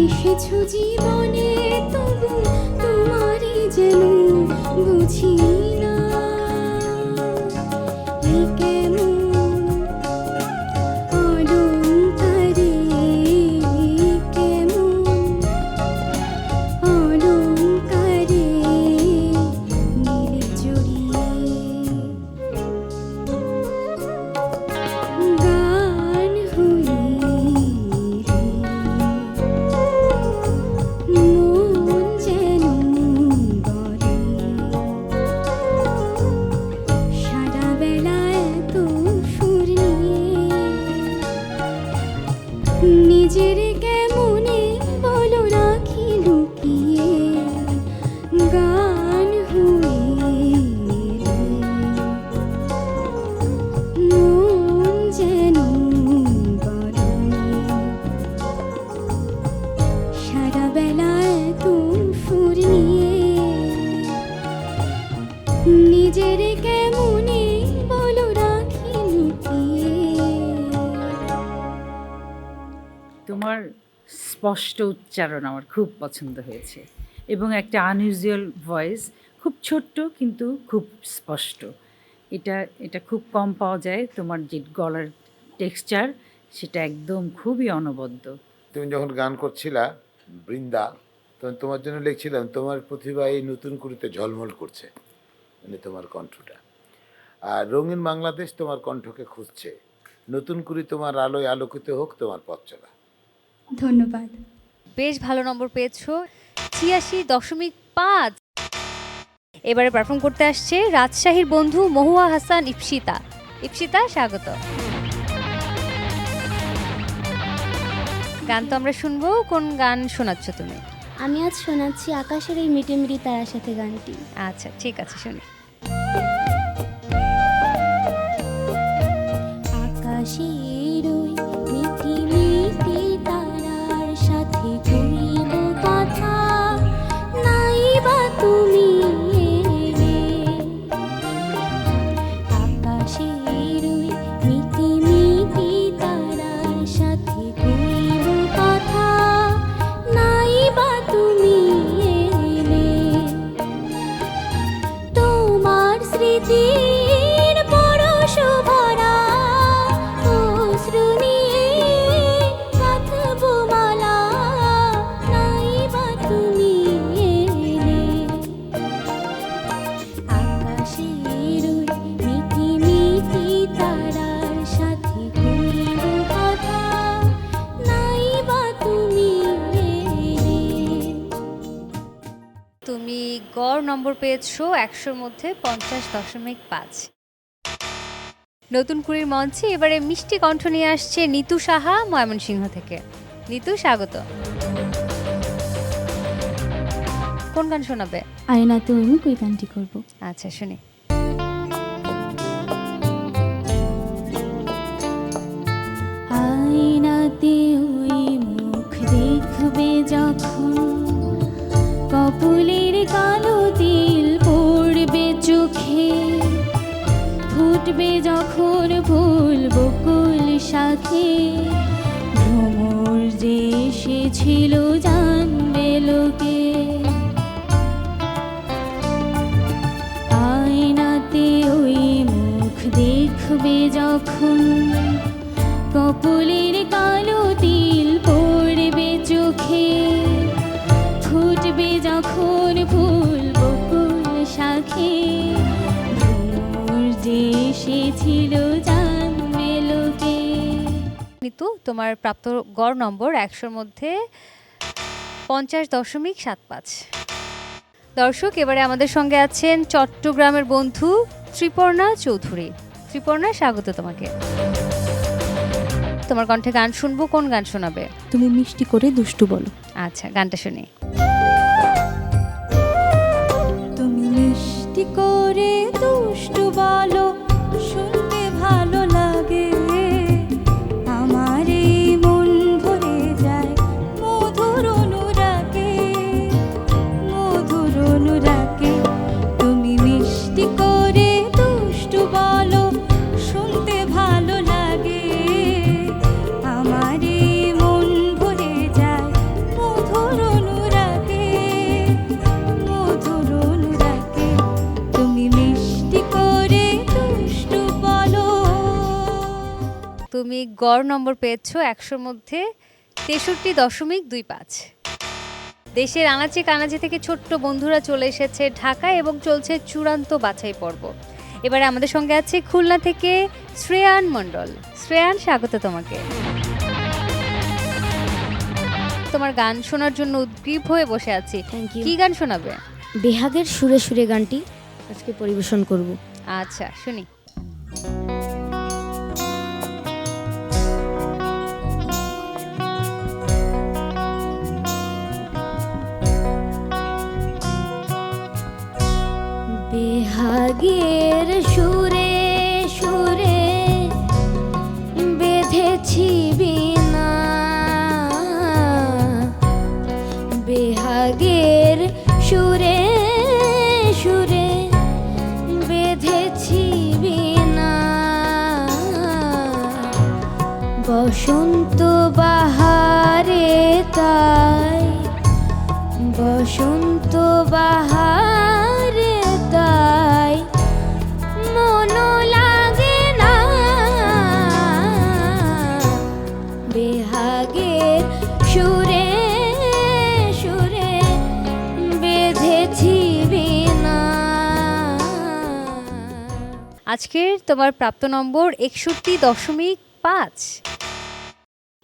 এসেছো জীবনে তবু তোমারই যেন বুঝি না, এই কেমন অলংকারে, কেমন অলংকারে নীল জড়িয়ে গান হয়ে মন যেন বলে সারা বেলা এত সুর নিয়ে, নিজের কেমনে বলো রাখি লুকিয়ে, গান হয়ে মন যেন বলে সারা বেলা এত সুর নিয়ে, নিজের কেমনে বলো রাখি লুকিয়ে। তোমার স্পষ্ট উচ্চারণ আমার খুব পছন্দ হয়েছে এবং একটা আনইউজুয়াল ভয়েস, খুব ছোট্ট কিন্তু খুব স্পষ্ট। এটা খুব কম পাওয়া যায়। তোমার যে গলার টেক্সচার সেটা একদম খুবই অনবদ্য। তুমি যখন গান করছিলা বৃন্দা, তখন তোমার জন্য লিখছিলাম তোমার প্রতিভা এই নতুন কুড়িতে ঝলমল করছে, মানে তোমার কণ্ঠটা। আর রঙিন বাংলাদেশ তোমার কণ্ঠকে খুঁজছে, নতুন কুড়ি তোমার আলোয় আলোকিত হোক তোমার পথ চলা। ধন্যবাদ। বেশ ভালো নম্বর পেয়েছো, 86.5। এবারে পারফর্ম করতে আসছে রাজশাহীর বন্ধু মহুয়া হাসান ইপসিতা। ইপসিতা, স্বাগত। গান তো আমরা শুনবো, কোন গান শোনাচ্ছ তুমি? আমি আজ শোনাচ্ছি আকাশের এই মিটিমিটি তারার সাথে গানটি। আচ্ছা, ঠিক আছে, শুনি। আকাশ নম্বর পেয়েছো 100-র মধ্যে 50.5। নতুন কুড়ির মঞ্চে এবারে মিষ্টি কণ্ঠ নিয়ে আসছে নিতু সাহা ময়মনসিংহ থেকে। নিতু, স্বাগত। কোন গান শোনাবে? আয়নাতে ওই মুখ ওই গানটি করব। আচ্ছা, শুনি। আয়নাতে ওই মুখ দেখবে যখন, কপালের কালো তিল পড়বে চোখে, ফুটবে যখন ফুল বকুল শাখে, ভ্রমর যে এসেছিল জানবে লোকে। আয়নাতে ওই মুখ দেখবে যখন, কপালের কালো তিল পড়বে চোখে, ফুটবে যখন ফুল বকুল শাখে, ভ্রমর যে এসেছিল জানবে লোকে। নিতু, তোমার প্রাপ্ত গড় নম্বর 100-র মধ্যে 50.75। দর্শক, এবারে আমাদের সঙ্গে আছেন চট্টগ্রামের বন্ধু ত্রিপর্ণা চৌধুরী। ত্রিপর্ণা, স্বাগত তোমাকে। তোমার কণ্ঠে গান শুনবো, কোন গান শোনাবে? তুমি মিষ্টি করে দুষ্টু বলো। আচ্ছা, গানটা শুনি। তুমি মিষ্টি করে দুষ্টু বলো, শুনতে ভালো লাগে, আমার এই মন ভরে যায় মধুর অনুরাগে, মধুর অনুরাগে। তুমি মিষ্টি করে দুষ্টু বলো, শুনতে ভালো লাগে, আমার এই মন ভরে যায় মধুর অনুরাগে, মধুর অনুরাগে। তুমি মিষ্টি করে দুষ্টু বলো। তুমি গড় নম্বর পেয়েছো 100-র মধ্যে 63.25। দেশের আনাচে কানাচে থেকে ছোট্ট বন্ধুরা চলে এসেছে ঢাকায় এবং চলছে চূড়ান্ত বাছাই পর্ব। এবারে আমাদের সঙ্গে আছে খুলনা থেকে শ্রেয়ান মণ্ডল। শ্রেয়ান, স্বাগত তোমাকে। তোমার গান শোনার জন্য উদ্গ্রীব হয়ে বসে আছি। কি গান শোনাবে? বেহাগের সুরে সুরে গানটি আজকে পরিবেশন করব। আচ্ছা, শুনি। বেহাগের সুরে সুরে বেঁধেছি বিনা, বেহাগের সুরে সুরে বেঁধেছি বিনা, বসন্ত বাহারে তাই, বসন্ত বাহারে তাই মন লাগে না, বেহাগের সুরে সুরে বেঁধেছি বিনা। আজকের তোমার প্রাপ্ত নম্বর 61.5।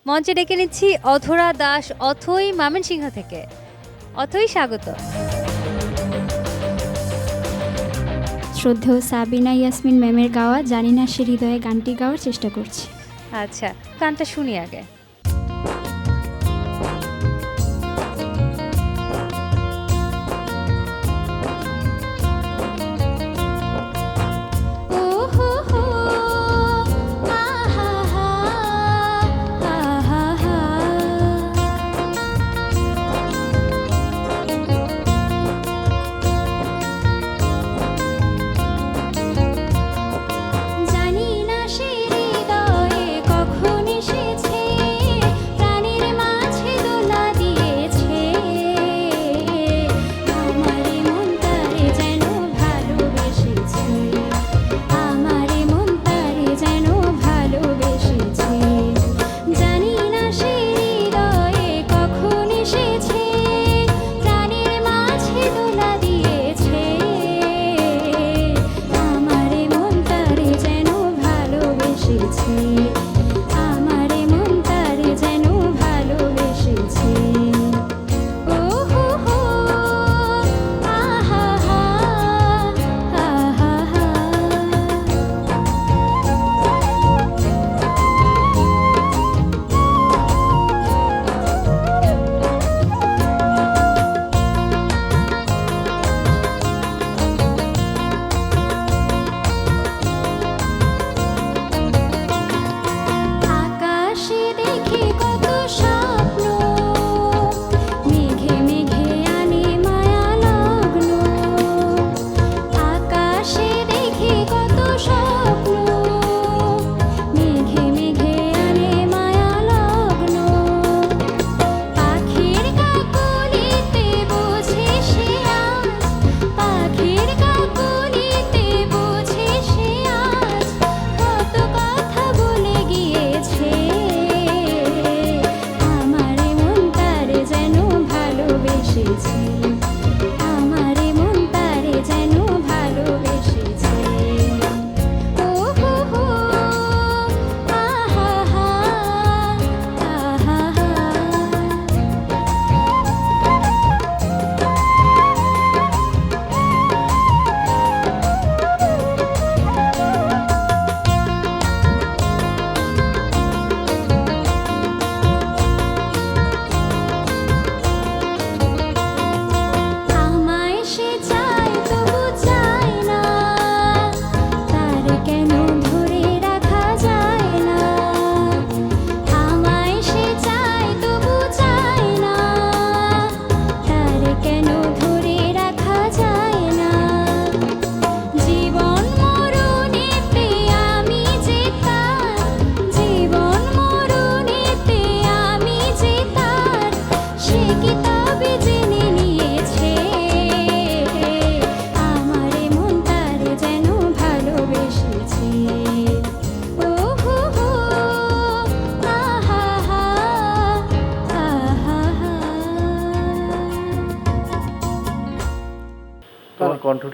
মঞ্চে ডেকে নিচ্ছি অধরা দাস অথই ময়মনসিংহ থেকে। অথই, স্বাগত। শ্রদ্ধেয় সাবিনা ইয়াসমিন ম্যামের গাওয়া জানি না সে হৃদয়ে গানটি গাওয়ার চেষ্টা করছি। আচ্ছা, গানটা শুনি আগে। জানি না সে হৃদয়ে কখন এসেছে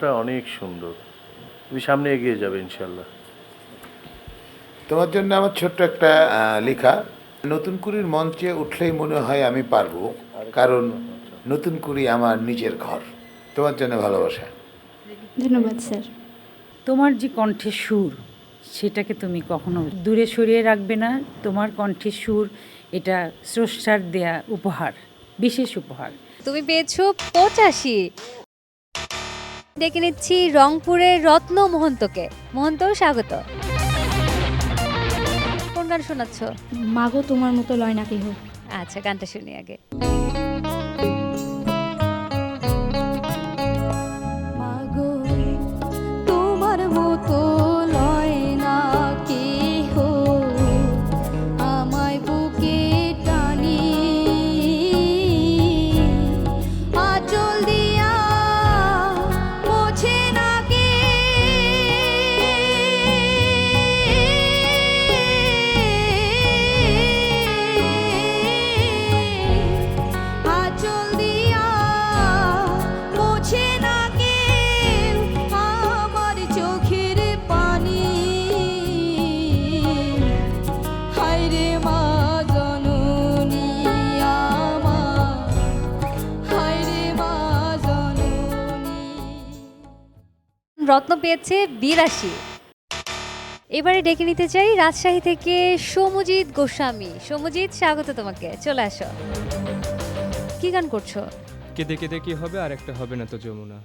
গল্পটা অনেক সুন্দর, তুমি সামনে এগিয়ে যাবে ইনশাল্লাহ। তোমার জন্য আমার ছোট্ট একটা লেখা। নতুন কুড়ির মঞ্চে উঠলেই মনে হয় আমি পারবো, কারণ নতুন কুড়ি আমার নিজের ঘর। তোমার জন্য ভালোবাসা। ধন্যবাদ স্যার। তোমার যে কণ্ঠের সুর, সেটাকে তুমি কখনো দূরে সরিয়ে রাখবে না। তোমার কণ্ঠের সুর এটা স্রষ্টার দেয়া উপহার, বিশেষ উপহার। তুমি পেয়েছো 85। ডেকে নিচ্ছি রংপুরের রত্ন মোহন্তকে। মোহন্ত, স্বাগত। কোন গান শোনাচ্ছ? মাগো তোমার মতো লয় না কেহ। আচ্ছা, গানটা শুনি আগে। মাগো তোমার মতো লয় না কেহ, আমায় বুকে টানি আঁচল দিয়া মোছে না কে, আঁচল দিয়া মোছে না কে আমার চোখের পানি। হায়রে মা জননী আমার, হায়রে মা জননী। রত্ন পেয়েছে 82। এবারে ডেকে নিতে চাই রাজশাহী থেকে সৌমজিৎ গোস্বামী। সৌমজিৎ, স্বাগত তোমাকে, চলে আসো। কি গান করছো? কেঁদে কেঁদে কি হবে, আর একটা হবে না তো যমুনা।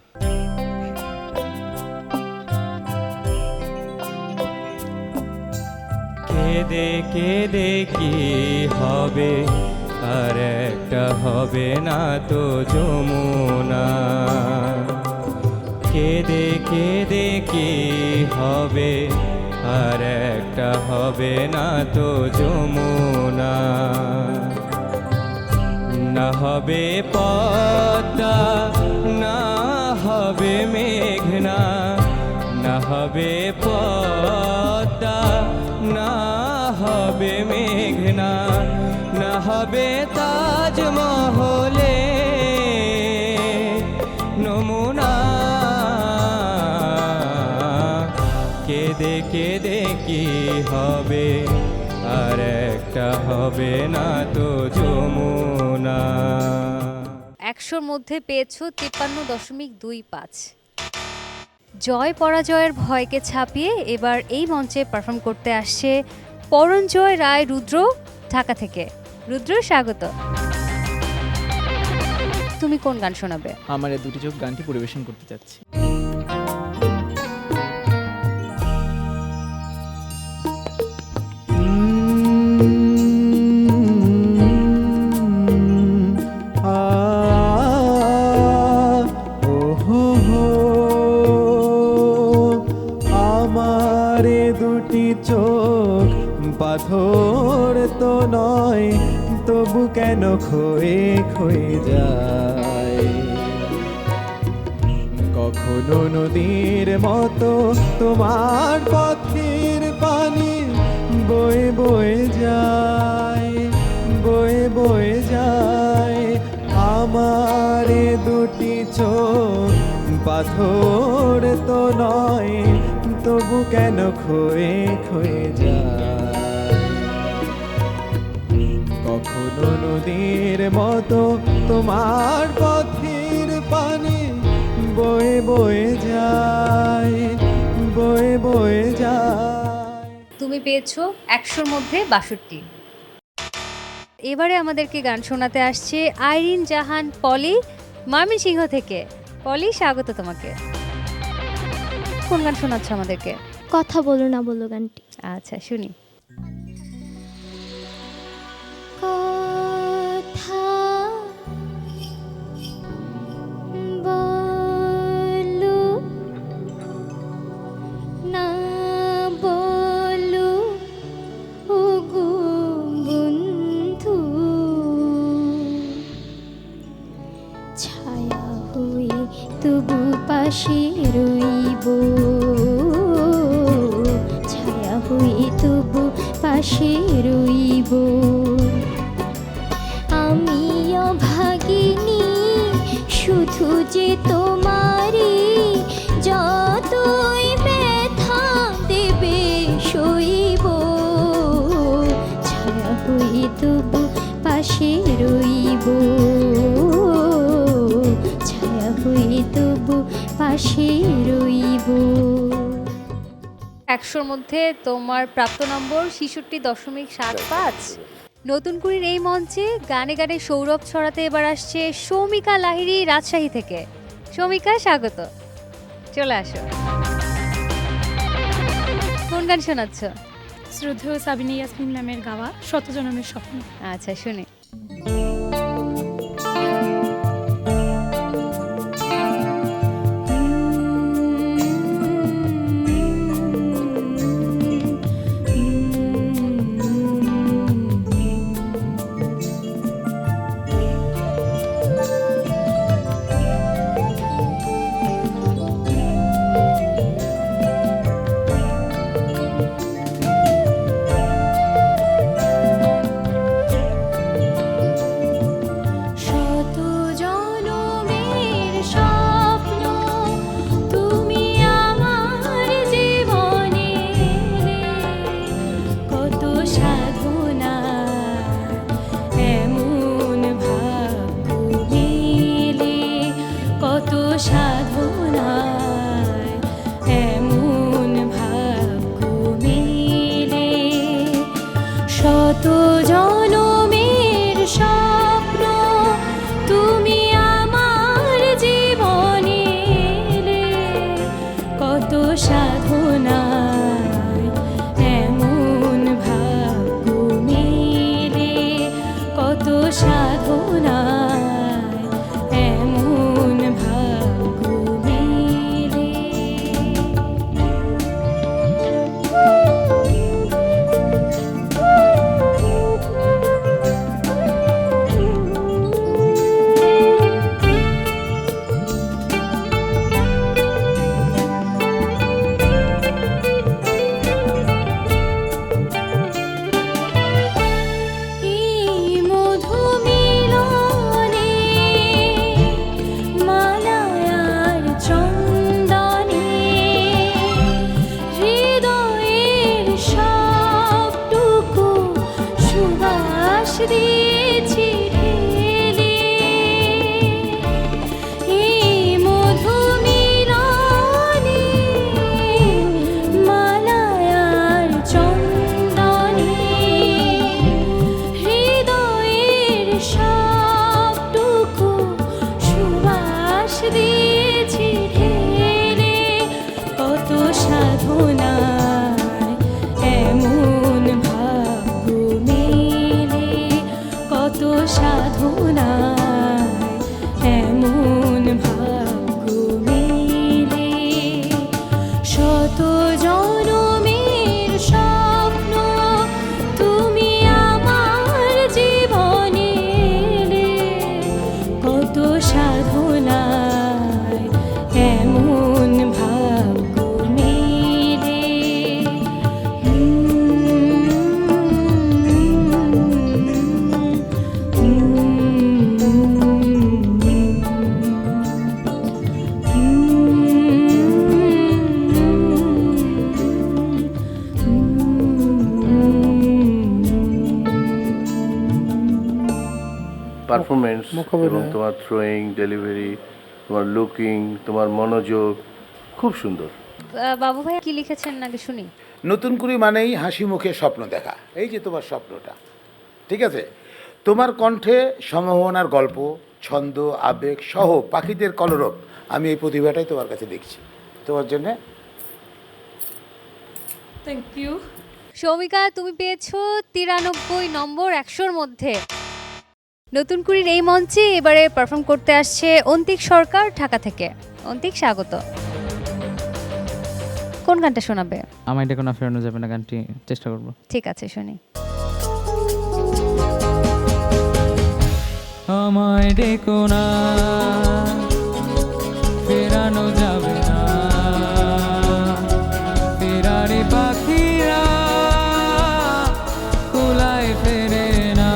কেঁদে কেঁদে কি হবে, আর একটা হবে না তো যমুনা। কেঁদে কেঁদে কি হবে, আর একটা হবে না তো যমুনা। না হবে পদ্মা, না হবে মেঘনা, না হবে পদ্মা, না হবে মেঘনা, না হবে তাজমহলে নমুনা। কেঁদে কেঁদে কি হবে, আর একটা হবে না তো যমুনা। 100-র মধ্যে পেয়েছো 53.25। জয় পরাজয়ের ভয়কে ছাপিয়ে এবার এই মঞ্চে পারফর্ম করতে আসছে পরঞ্জয় রায় রুদ্র, ঢাকা থেকে। রুদ্র, স্বাগত। তুমি কোন গান শোনাবে? আমার এই দুটি চোখ গানটি পরিবেশন করতে যাচ্ছি। আমারে দুটি চোখ পাথর তো নয়, তবু কেন ক্ষয়ে ক্ষয়ে যায়। কখনো নদীর মতো তোমার পথের পানি বয়ে বয়ে যায়, বয়ে বয়ে যায়। আমার দুটি চোখ পাথর তো নয়, তবু কেন ক্ষয়ে ক্ষয়ে যায়। কখনো নদীর মতো তোমার পথের পানি বয়ে বয়ে যায়, বয়ে বয়ে যায়। তুমি পেয়েছো 100-র মধ্যে 62। এবারে আমাদেরকে গান শোনাতে আসছে আইরিন জাহান পলি, ময়মনসিংহ থেকে। পলি, স্বাগত তোমাকে। কোন গান শোনাচ্ছ আমাদেরকে? কথা বলো না বলো গানটি। আচ্ছা, শুনি। কথা বলো না বলো ওগো বন্ধু, ছায়া হয়ে তবু পাশে রইব, ছায়া হয়ে তবু পাশে রইব। আমি অভাগিনী শুধু যে তোমারই সইব, ছায়া হয়ে তবু পাশে রইব, ছায়া হয়ে তবু পাশে রইব। 100-র মধ্যে তোমার প্রাপ্ত নম্বর 66.75। নতুন কুড়ির এই মঞ্চে গানে গানে সৌরভ ছড়াতে এবার আসছে সৌমিকা লাহিড়ী রাজশাহী থেকে। সৌমিকা, স্বাগত, চলে আসো। কোন গান শোনাচ্ছ? শ্রদ্ধেয় সাবিনা ইয়াসমিন ম্যামের গাওয়া শত জনমের স্বপ্ন। আচ্ছা, শুনি। পারফরমেন্স এবং তোমার থ্রোয়িং, ডেলিভারি, তোমার লুকিং, তোমার মনোযোগ খুব সুন্দর। বাবু ভাই কি লিখেছেন নাকি শুনি? নতুন কুড়ি মানেই হাসি মুখে স্বপ্ন দেখা। এই যে তোমার স্বপ্নটা, ঠিক আছে? তোমার কণ্ঠে সম্ভাবনার গল্প, ছন্দ, আবেগ সহ পাখিদের কলরব, আমি এই প্রতিভাটাই তোমার কাছে দেখছি। তোমার জন্যে থ্যাংক ইউ। সৌমিকা, তুমি পেয়েছো 93 নম্বর 100-র মধ্যে। নতুন কুড়ির এই মঞ্চে এবারে পারফর্ম করতে আসছে অন্তিক সরকার ঢাকা থেকে। অন্তিক, স্বাগত। কোন গানটা শোনাবে? আমায় ডেকো না ফেরানো যাবে না গানটি চেষ্টা করব। ঠিক আছে, শুনি। আমায় ডেকো না ফেরানো যাবে না, ফেরারে পাখিরা কুলায় ফেরে না।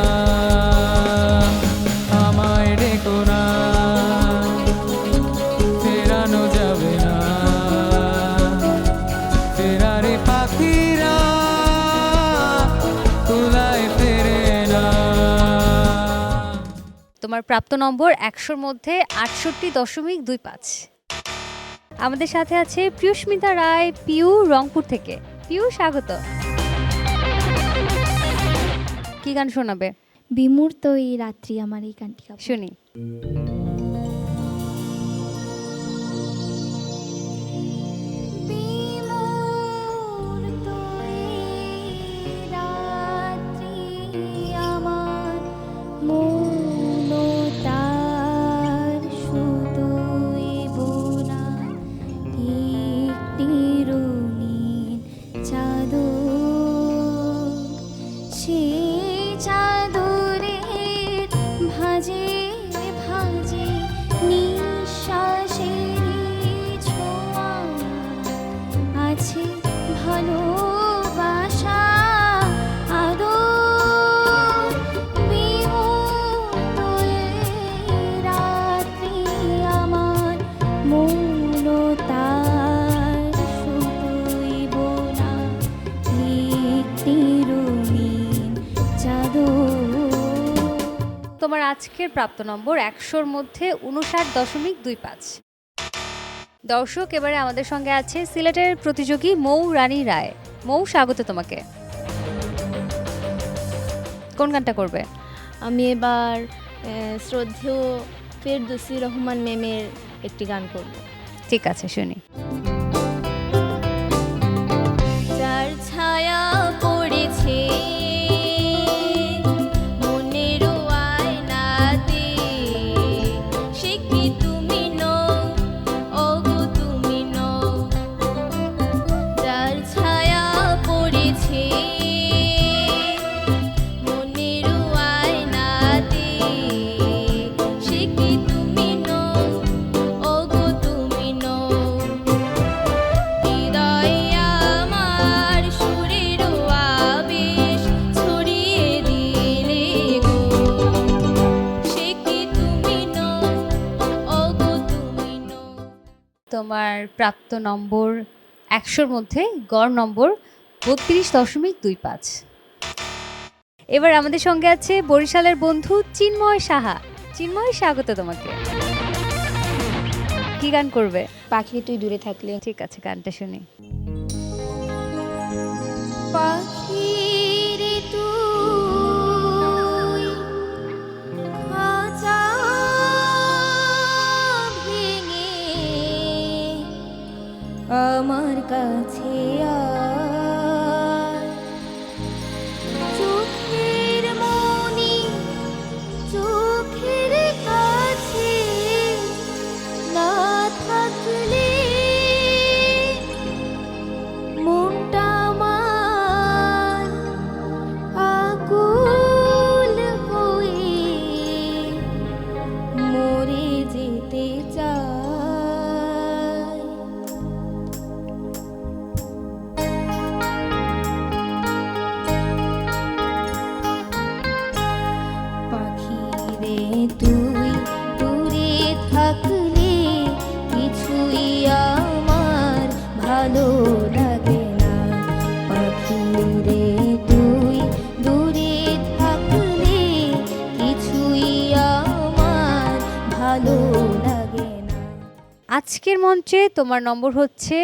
আমায় ডেকো না ফেরানো যাবে না, ফেরারে পাখিরা তোমার প্রাপ্ত নম্বর 100-র মধ্যে 68.25। আমাদের সাথে আছে প্রিয়স্মিতা রায়, পিউ, রংপুর থেকে। পিউ, স্বাগত। কি গান শোনাবে? বিমূর্ত এই রাত্রি আমার, এই গানটি গাবো। শুনি। তোমার আজকের প্রাপ্ত নম্বর 100-র মধ্যে 59.25। দর্শক, এবারে আমাদের সঙ্গে আছে সিলেটের প্রতিযোগী মৌ রানী রায়। মৌ, স্বাগত তোমাকে। কোন গানটা করবে? আমি এবার শ্রদ্ধেয় ফেরদৌসী রহমান ম্যামের একটি গান করব। ঠিক আছে, শুনি। যার ছায়া পড়েছে তোমার প্রাপ্ত নম্বর 100-র মধ্যে গড় নম্বর 32.25। এবার আমাদের সঙ্গে আছে বরিশালের বন্ধু চিন্ময় সাহা। চিন্ময়, স্বাগত তোমাকে। কি গান করবে? পাখি তুই দূরে থাকলে। ঠিক আছে, গানটা শুনি। পাখি রে তুই খাঁচা ভেঙে আমার কাছে আয়, চোখের মনি চোখের কাছে না থাকলে মনটা আমার আকুল হয়ে মরে যেতে চায়। পাখি রে তুই দূরে থাকলে কিছুই আমার ভালো লাগে না। পাখি রে তুই দূরে থাকলে কিছুই আমার ভালো লাগে না। আজকের মঞ্চে তোমার নম্বর হচ্ছে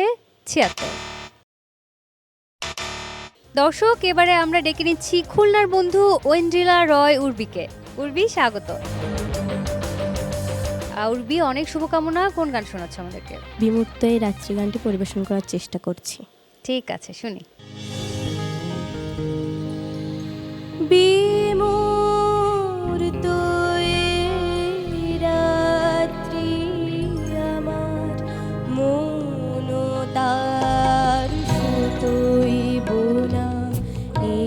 76। দর্শক, এবারে আমরা ডেকে নিচ্ছি খুলনার বন্ধু ঐন্দ্রিলা রয় উর্বিকে। উর্বি, স্বাগত। উর্বি, অনেক শুভকামনা। কোন গান শোনাচ্ছ আমাদেরকে? বিমূর্ত এই রাত্রি গানটি পরিবেশন করার চেষ্টা করছি। ঠিক আছে, শুনি। বিমূর্ত এই রাত্রি আমার মন তার সুতোই বোনা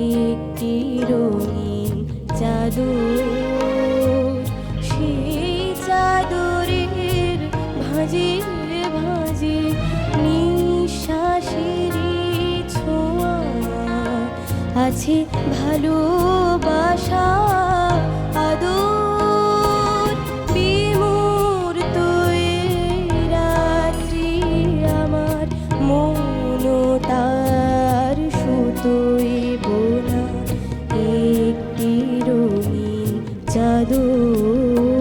একটি রঙিন চাদর, সেই চাদরের ভাঁজে ভাঁজে নিঃশ্বাসেরই ছোঁয়া আছে ভালোবাসা আদর। বিমূর্ত এই রাত্রি আমার মন তার সুতোই বোনা একটি রঙিন চাদর।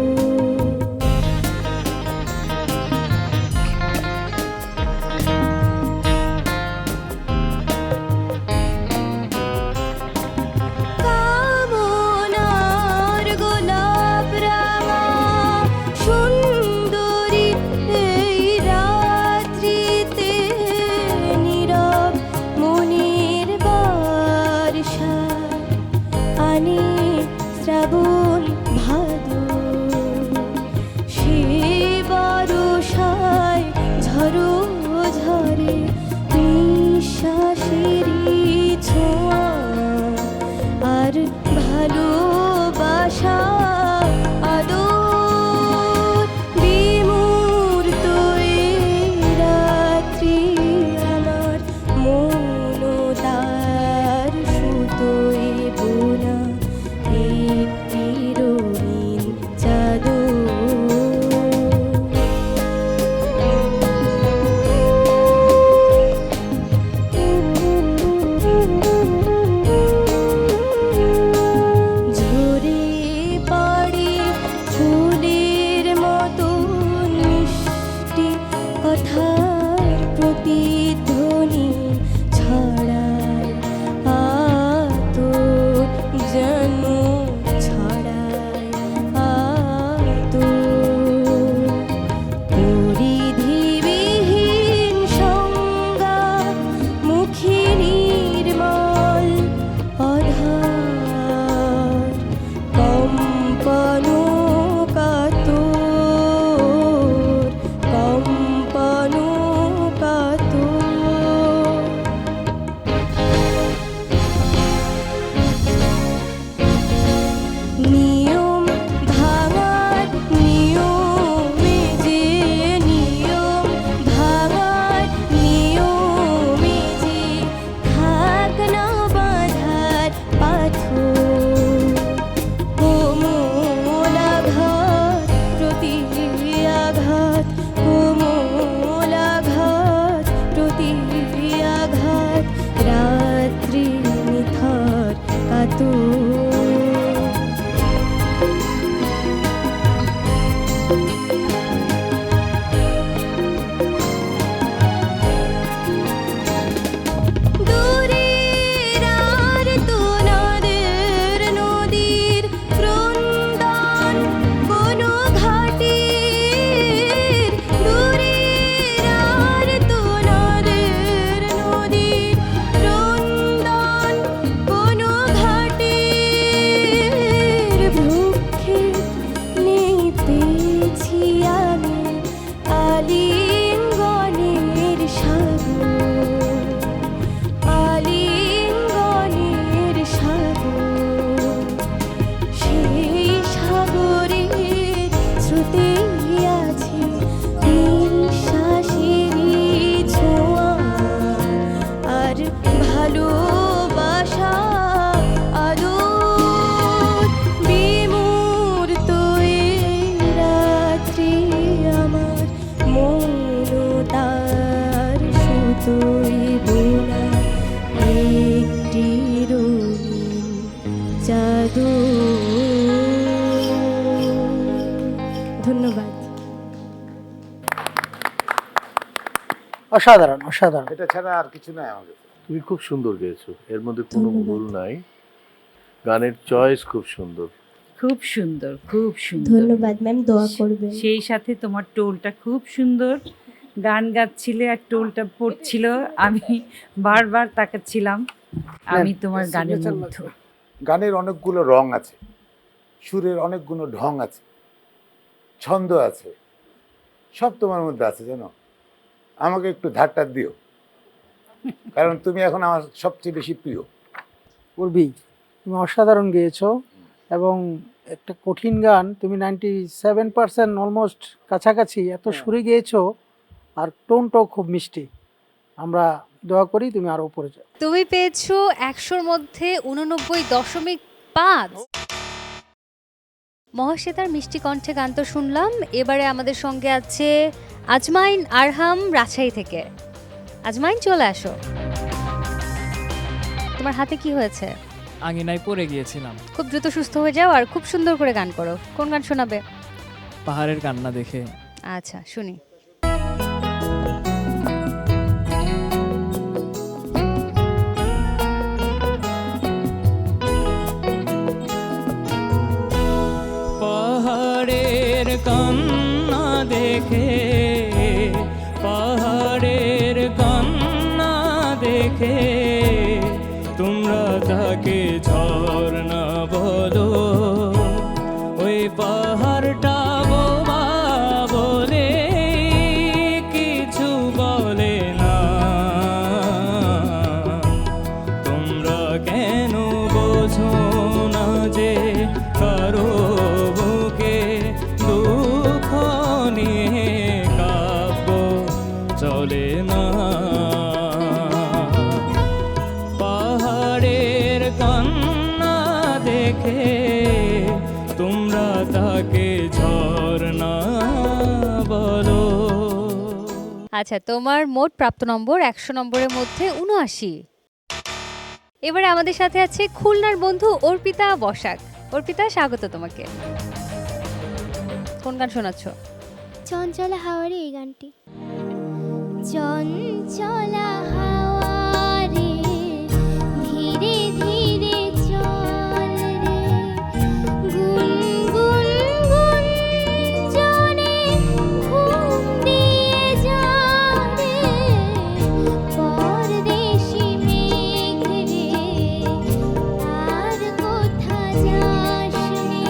বর্ষা আনে শ্রাবণ ভাদর, সে বর্ষায় ঝড়ো ঝরে নিঃশ্বাসেরই ছোঁয়া আর ভালোবাসা আদর। বিমূর্ত এই রাত্রি আমার মন তার সুতোয় বোনা একটি রঙিন চাদর। ঝরে পড়ে ফুলের মতো মিষ্টি কথার প্রতিধ্বনি ছড়ায় আতর, যেন ছড়ায় আতর। পরিধিবিহীন সংজ্ঞা মুখে নির্মল অধার, কম্পন কাতর, কম্পন কাতর। নিয়ম ভাঙার নিয়মে যে, নিয়ম ভাঙার নিয়মে যে থাক না বাঁধার পাথর। কোমল আঘাত প্রতি আঘাত, কোমল আঘাত প্রতি আঘাত, রাত্রি নিথর কাতর। দূরের আর তোনাদের নদীর ক্রন্দন কোনো ঘাটের, দূরের আর তোনাদের নদীর ক্রন্দন কোনো ঘাটের। ভ্রুক্ষে নেই পেয়েছি আমি আলিঙ্গনের সাগর, আলিঙ্গনের সাগর। সেই সাগরের স্রোতে আছে নিঃশ্বাসেরই ছোঁয়া আর ভালোবাসা আদর। বিমূর্ত এই রাত্রি আমার মন তার সুতোয় বোনা একটি রঙিন চাদর। ধন্যবাদ। অসাধারণ অসাধারণ। এটা ছাড়া আর কিছু নাই আমাদের। তুমি খুব সুন্দর গেয়েছো, এর মধ্যে কোনো ভুল নাই। গানের চয়েস খুব সুন্দর। খুব সুন্দর, খুব সুন্দর। ধন্যবাদ ম্যাম, দোয়া করবেন। সেই সাথে তোমার টোলটা খুব সুন্দর। গান গাচ্ছিলে আর টোলটা পড়ছিল, আমি বারবার তাকাচ্ছিলাম। আমি তোমার গানের মুগ্ধ। গানের অনেকগুলো রং আছে, সুরের অনেকগুলো ঢং আছে, ছন্দ আছে, সব তোমার মধ্যে আছে জানো। আমাকে একটু ধারটা দিও, কারণ তুমি এখন আমার সবচেয়ে বেশি প্রিয়। পূর্বী, তুমি অসাধারণ গেয়েছো এবং একটা কঠিন গান তুমি 97% অলমোস্ট কাছাকাছি এত সুরে গেয়েছো, আর টোনটাও খুব মিষ্টি। আমরা দোয়া করি তুমি আরো উপরে যাও। তুমি পেয়েছো 100-র মধ্যে 89.5। মহাশ্বেতার মিষ্টি কণ্ঠে গান তো শুনলাম, এবারে আমাদের সঙ্গে আছে আজমাইন আরহাম রাজশাহী থেকে। আজমাইন, চলে আসো। তোমার হাতে কি হয়েছে? আঙিনায় পড়ে গিয়েছিলাম। খুব দ্রুত সুস্থ হয়ে যাও আর খুব সুন্দর করে গান করো। কোন গান শোনাবে? পাহাড়ের কান্না দেখে। আচ্ছা, শুনি। পাহাড়ের কান্না দেখে, পাহাড়ের কান্না দেখে তোমরা তাকে ঝর্ণা বলো, ওই পাহাড়টা বোবা বলে কিছু বলে না। তোমরা কেন বোঝো না যে কারো বুকে দুঃখ নিয়ে কাব্য চলে না। পাহাড়ের কান্না দেখে তোমরা তাকে ঝর্ণা বলো। আচ্ছা, তোমার মোট প্রাপ্ত নম্বর 100 নম্বরের মধ্যে 79। এবারে আমাদের সাথে আছে খুলনার বন্ধু অর্পিতা বসাক। অর্পিতা, স্বাগত তোমাকে। কোন গান শোনাচ্ছ? চঞ্চলা হাওয়ারে এই গানটি। চঞ্চলা হাওয়ারে ধীরে ধীরে চল রে, গুনগুন গুঞ্জনে ঘুম দিয়ে যা রে, পরদেশি মেঘ রে আর কোথা যাস রে,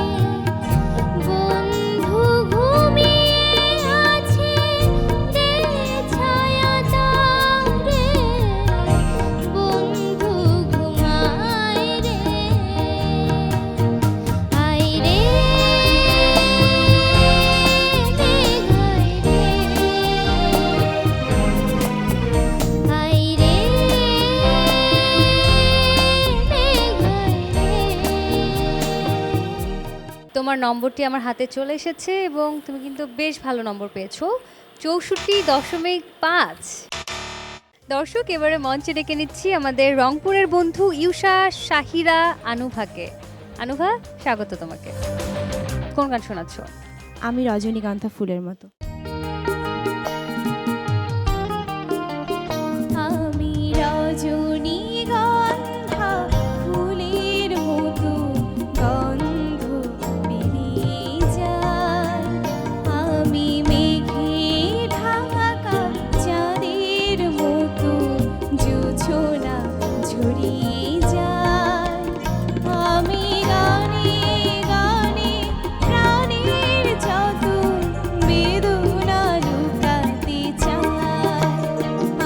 বন্ধু ঘুমিয়ে আছে দে ছায়া তারে, বন্ধু ঘুমায় রে, আয় রে মেঘায় রে, আয় রে মেঘায় রে। তোমার নম্বরটি আমার হাতে চলে এসেছে এবং তুমি কিন্তু বেশ ভালো নম্বর পেয়েছো, 64.5। দর্শক, এবারে মঞ্চে ডেকে নিচ্ছি আমাদের রংপুরের বন্ধু ইউষা শাহিরা আনুভাকে। আনুভা, স্বাগত তোমাকে। কোন গান শোনাচ্ছ? আমি রজনীগন্ধা ফুলের মতো। আমি রজনীগন্ধা ফুলের মতো গন্ধ বেরিয়ে যায়, আমি মেঘে ঢাকা চাঁদের মতো জোছনা ঝরিয়ে যায়, আমি গানে গানে প্রাণের যত বেদনা লুকাতে চাই,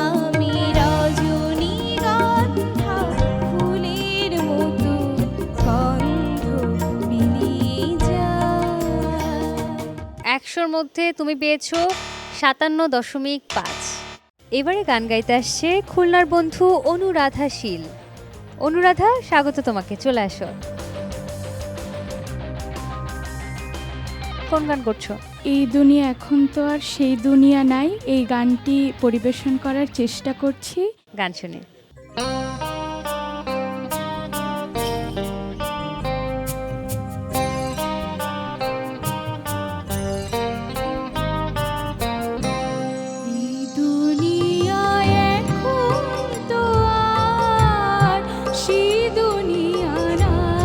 আমি রজনীগন্ধা ফুলের মতো গন্ধ বিলিয়ে যায়। 100-র মধ্যে তুমি পেয়েছো 57.5। এবারে গান গাইতে আসছে খুলনার বন্ধু অনুরাধা শীল। অনুরাধা, স্বাগত তোমাকে, চলে আসো। কোন গান করছো? এই দুনিয়া এখন তো আর সেই দুনিয়া নাই, এই গানটি পরিবেশন করার চেষ্টা করছি। গান শুনে। এই দুনিয়ায় এখন তো আর সেই দুনিয়া নাই,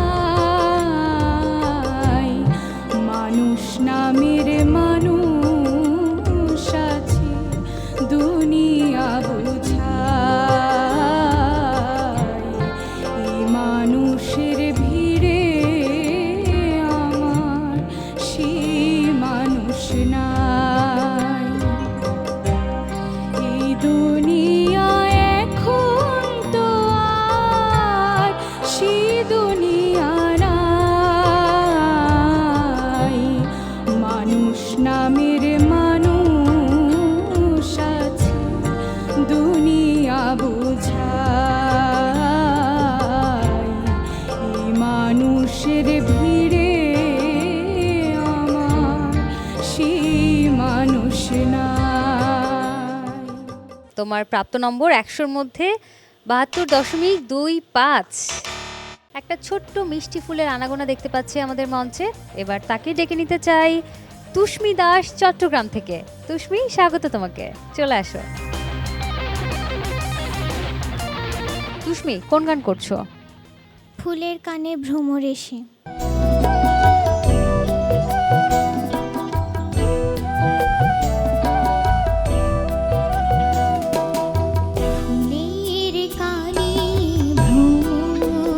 মানুষ নামের মানুষ আছে দুনিয়া বোঝায়, এই মানুষের ভিড়ে আমার সেই মানুষ নাই, এই দুনিয়া এখন তো আর সেই দুনিয়া নাই, মানুষ নামের মানুষ আছে দুনিয়া বোঝায়, এই মানুষের ভিড়ে আমার সেই মানুষ নাই। তোমার প্রাপ্ত নম্বর 100-র মধ্যে 72.25। একটা ছোট্ট মিষ্টি ফুলের আনাগোনা দেখতে পাচ্ছি আমাদের মঞ্চে। এবার তাকে ডেকে নিতে চাই তুষ্মি দাস চট্টগ্রাম থেকে। তুষ্মি, স্বাগত তোমাকে, চলে আসো। তুষ্মি, কোন গান করছো? ফুলের কানে ভ্রমর এসে। ফুলের কানে ভ্রমর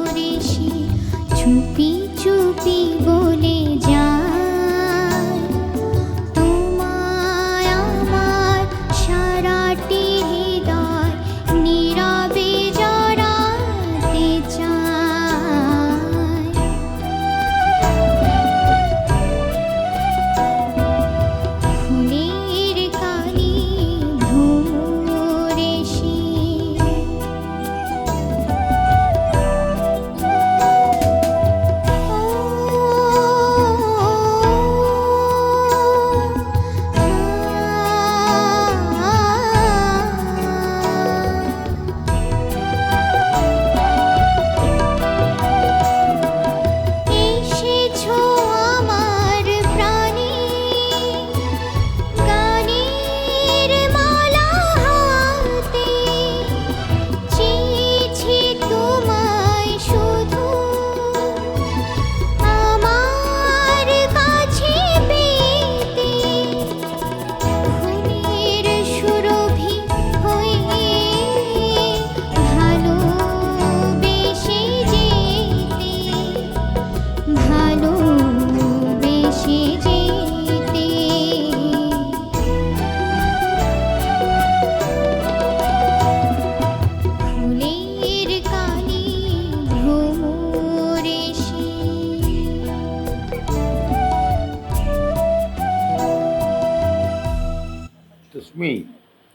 তুষ্মি,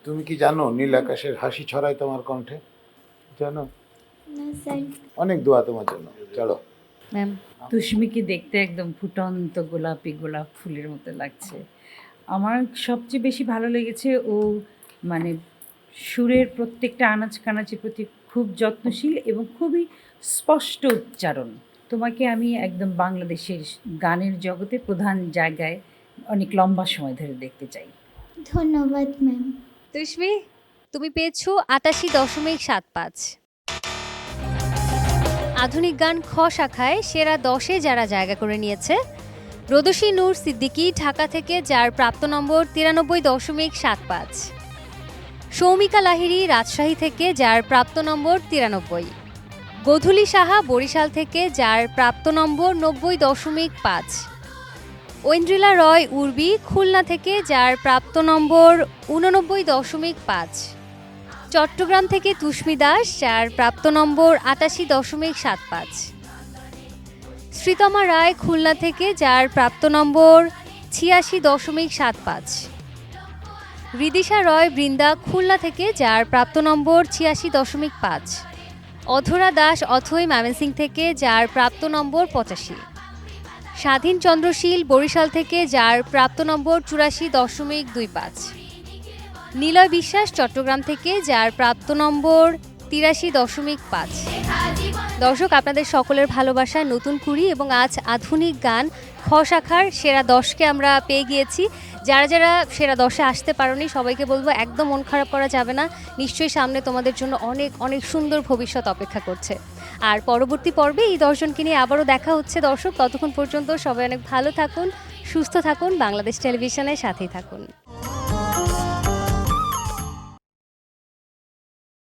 তুমি কি জানো নীল আকাশের হাসি ছড়ায় তোমার কণ্ঠে? জানো? না স্যার। অনেক দোয়া তোমার জন্য। চলো। ম্যাম, তুষ্মিকে দেখতে একদম ফুটন্ত গোলাপি গোলাপ ফুলের মতো লাগছে। আমার সবচেয়ে বেশি ভালো লেগেছে ও মানে সুরের প্রত্যেকটা আনাচ কানাচের প্রতি খুব যত্নশীল এবং খুবই স্পষ্ট উচ্চারণ। তোমাকে আমি একদম বাংলাদেশের গানের জগতে প্রধান জায়গায় অনেক লম্বা সময় ধরে দেখতে চাই। ধন্যবাদ ম্যাম। তুষ্মি, তুমি পেয়েছো 88.75। আধুনিক গান খ শাখায় সেরা 10-এ যারা জায়গা করে নিয়েছে, রোদসী নূর সিদ্দিকী ঢাকা থেকে, যার প্রাপ্ত নম্বর 93.75। সৌমিকা লাহিড়ী রাজশাহী থেকে, যার প্রাপ্ত নম্বর 93। গোধূলি সাহা বরিশাল থেকে, যার প্রাপ্ত নম্বর 90.5। ঐন্দ্রিলা রয় উর্বি খুলনা থেকে, যার প্রাপ্ত নম্বর 89.5। চট্টগ্রাম থেকে তুষ্মি দাস, যার প্রাপ্ত নম্বর 88.75। শ্রীতমা রায় খুলনা থেকে, যার প্রাপ্ত নম্বর 86.75। রিদিশা রয় বৃন্দা খুলনা থেকে, যার প্রাপ্ত নম্বর 86.5। অধরা দাস অথৈ ময়মনসিংহ থেকে, যার প্রাপ্ত নম্বর 85। স্বাধীন চন্দ্রশীল বরিশাল থেকে, যার প্রাপ্ত নম্বর 84.25। নিলয় বিশ্বাস চট্টগ্রাম থেকে, যার প্রাপ্ত নম্বর 83.5। দর্শক, আপনাদের সকলের ভালোবাসায় নতুন কুড়ি এবং আজ আধুনিক গান খ শাখার সেরা 10কে আমরা পেয়ে গিয়েছি। যারা যারা সেরা 10-এ আসতে পারোনি সবাইকে বলবো একদম মন খারাপ করা যাবে না, নিশ্চয়ই সামনে তোমাদের জন্য অনেক অনেক সুন্দর ভবিষ্যৎ অপেক্ষা করছে। আর পরবর্তী পর্বে এই 10 জনকে নিয়ে আবারও দেখা হচ্ছে। দর্শক, ততক্ষণ পর্যন্ত সবাই অনেক ভালো থাকুন, সুস্থ থাকুন, বাংলাদেশ টেলিভিশনের সাথেই থাকুন।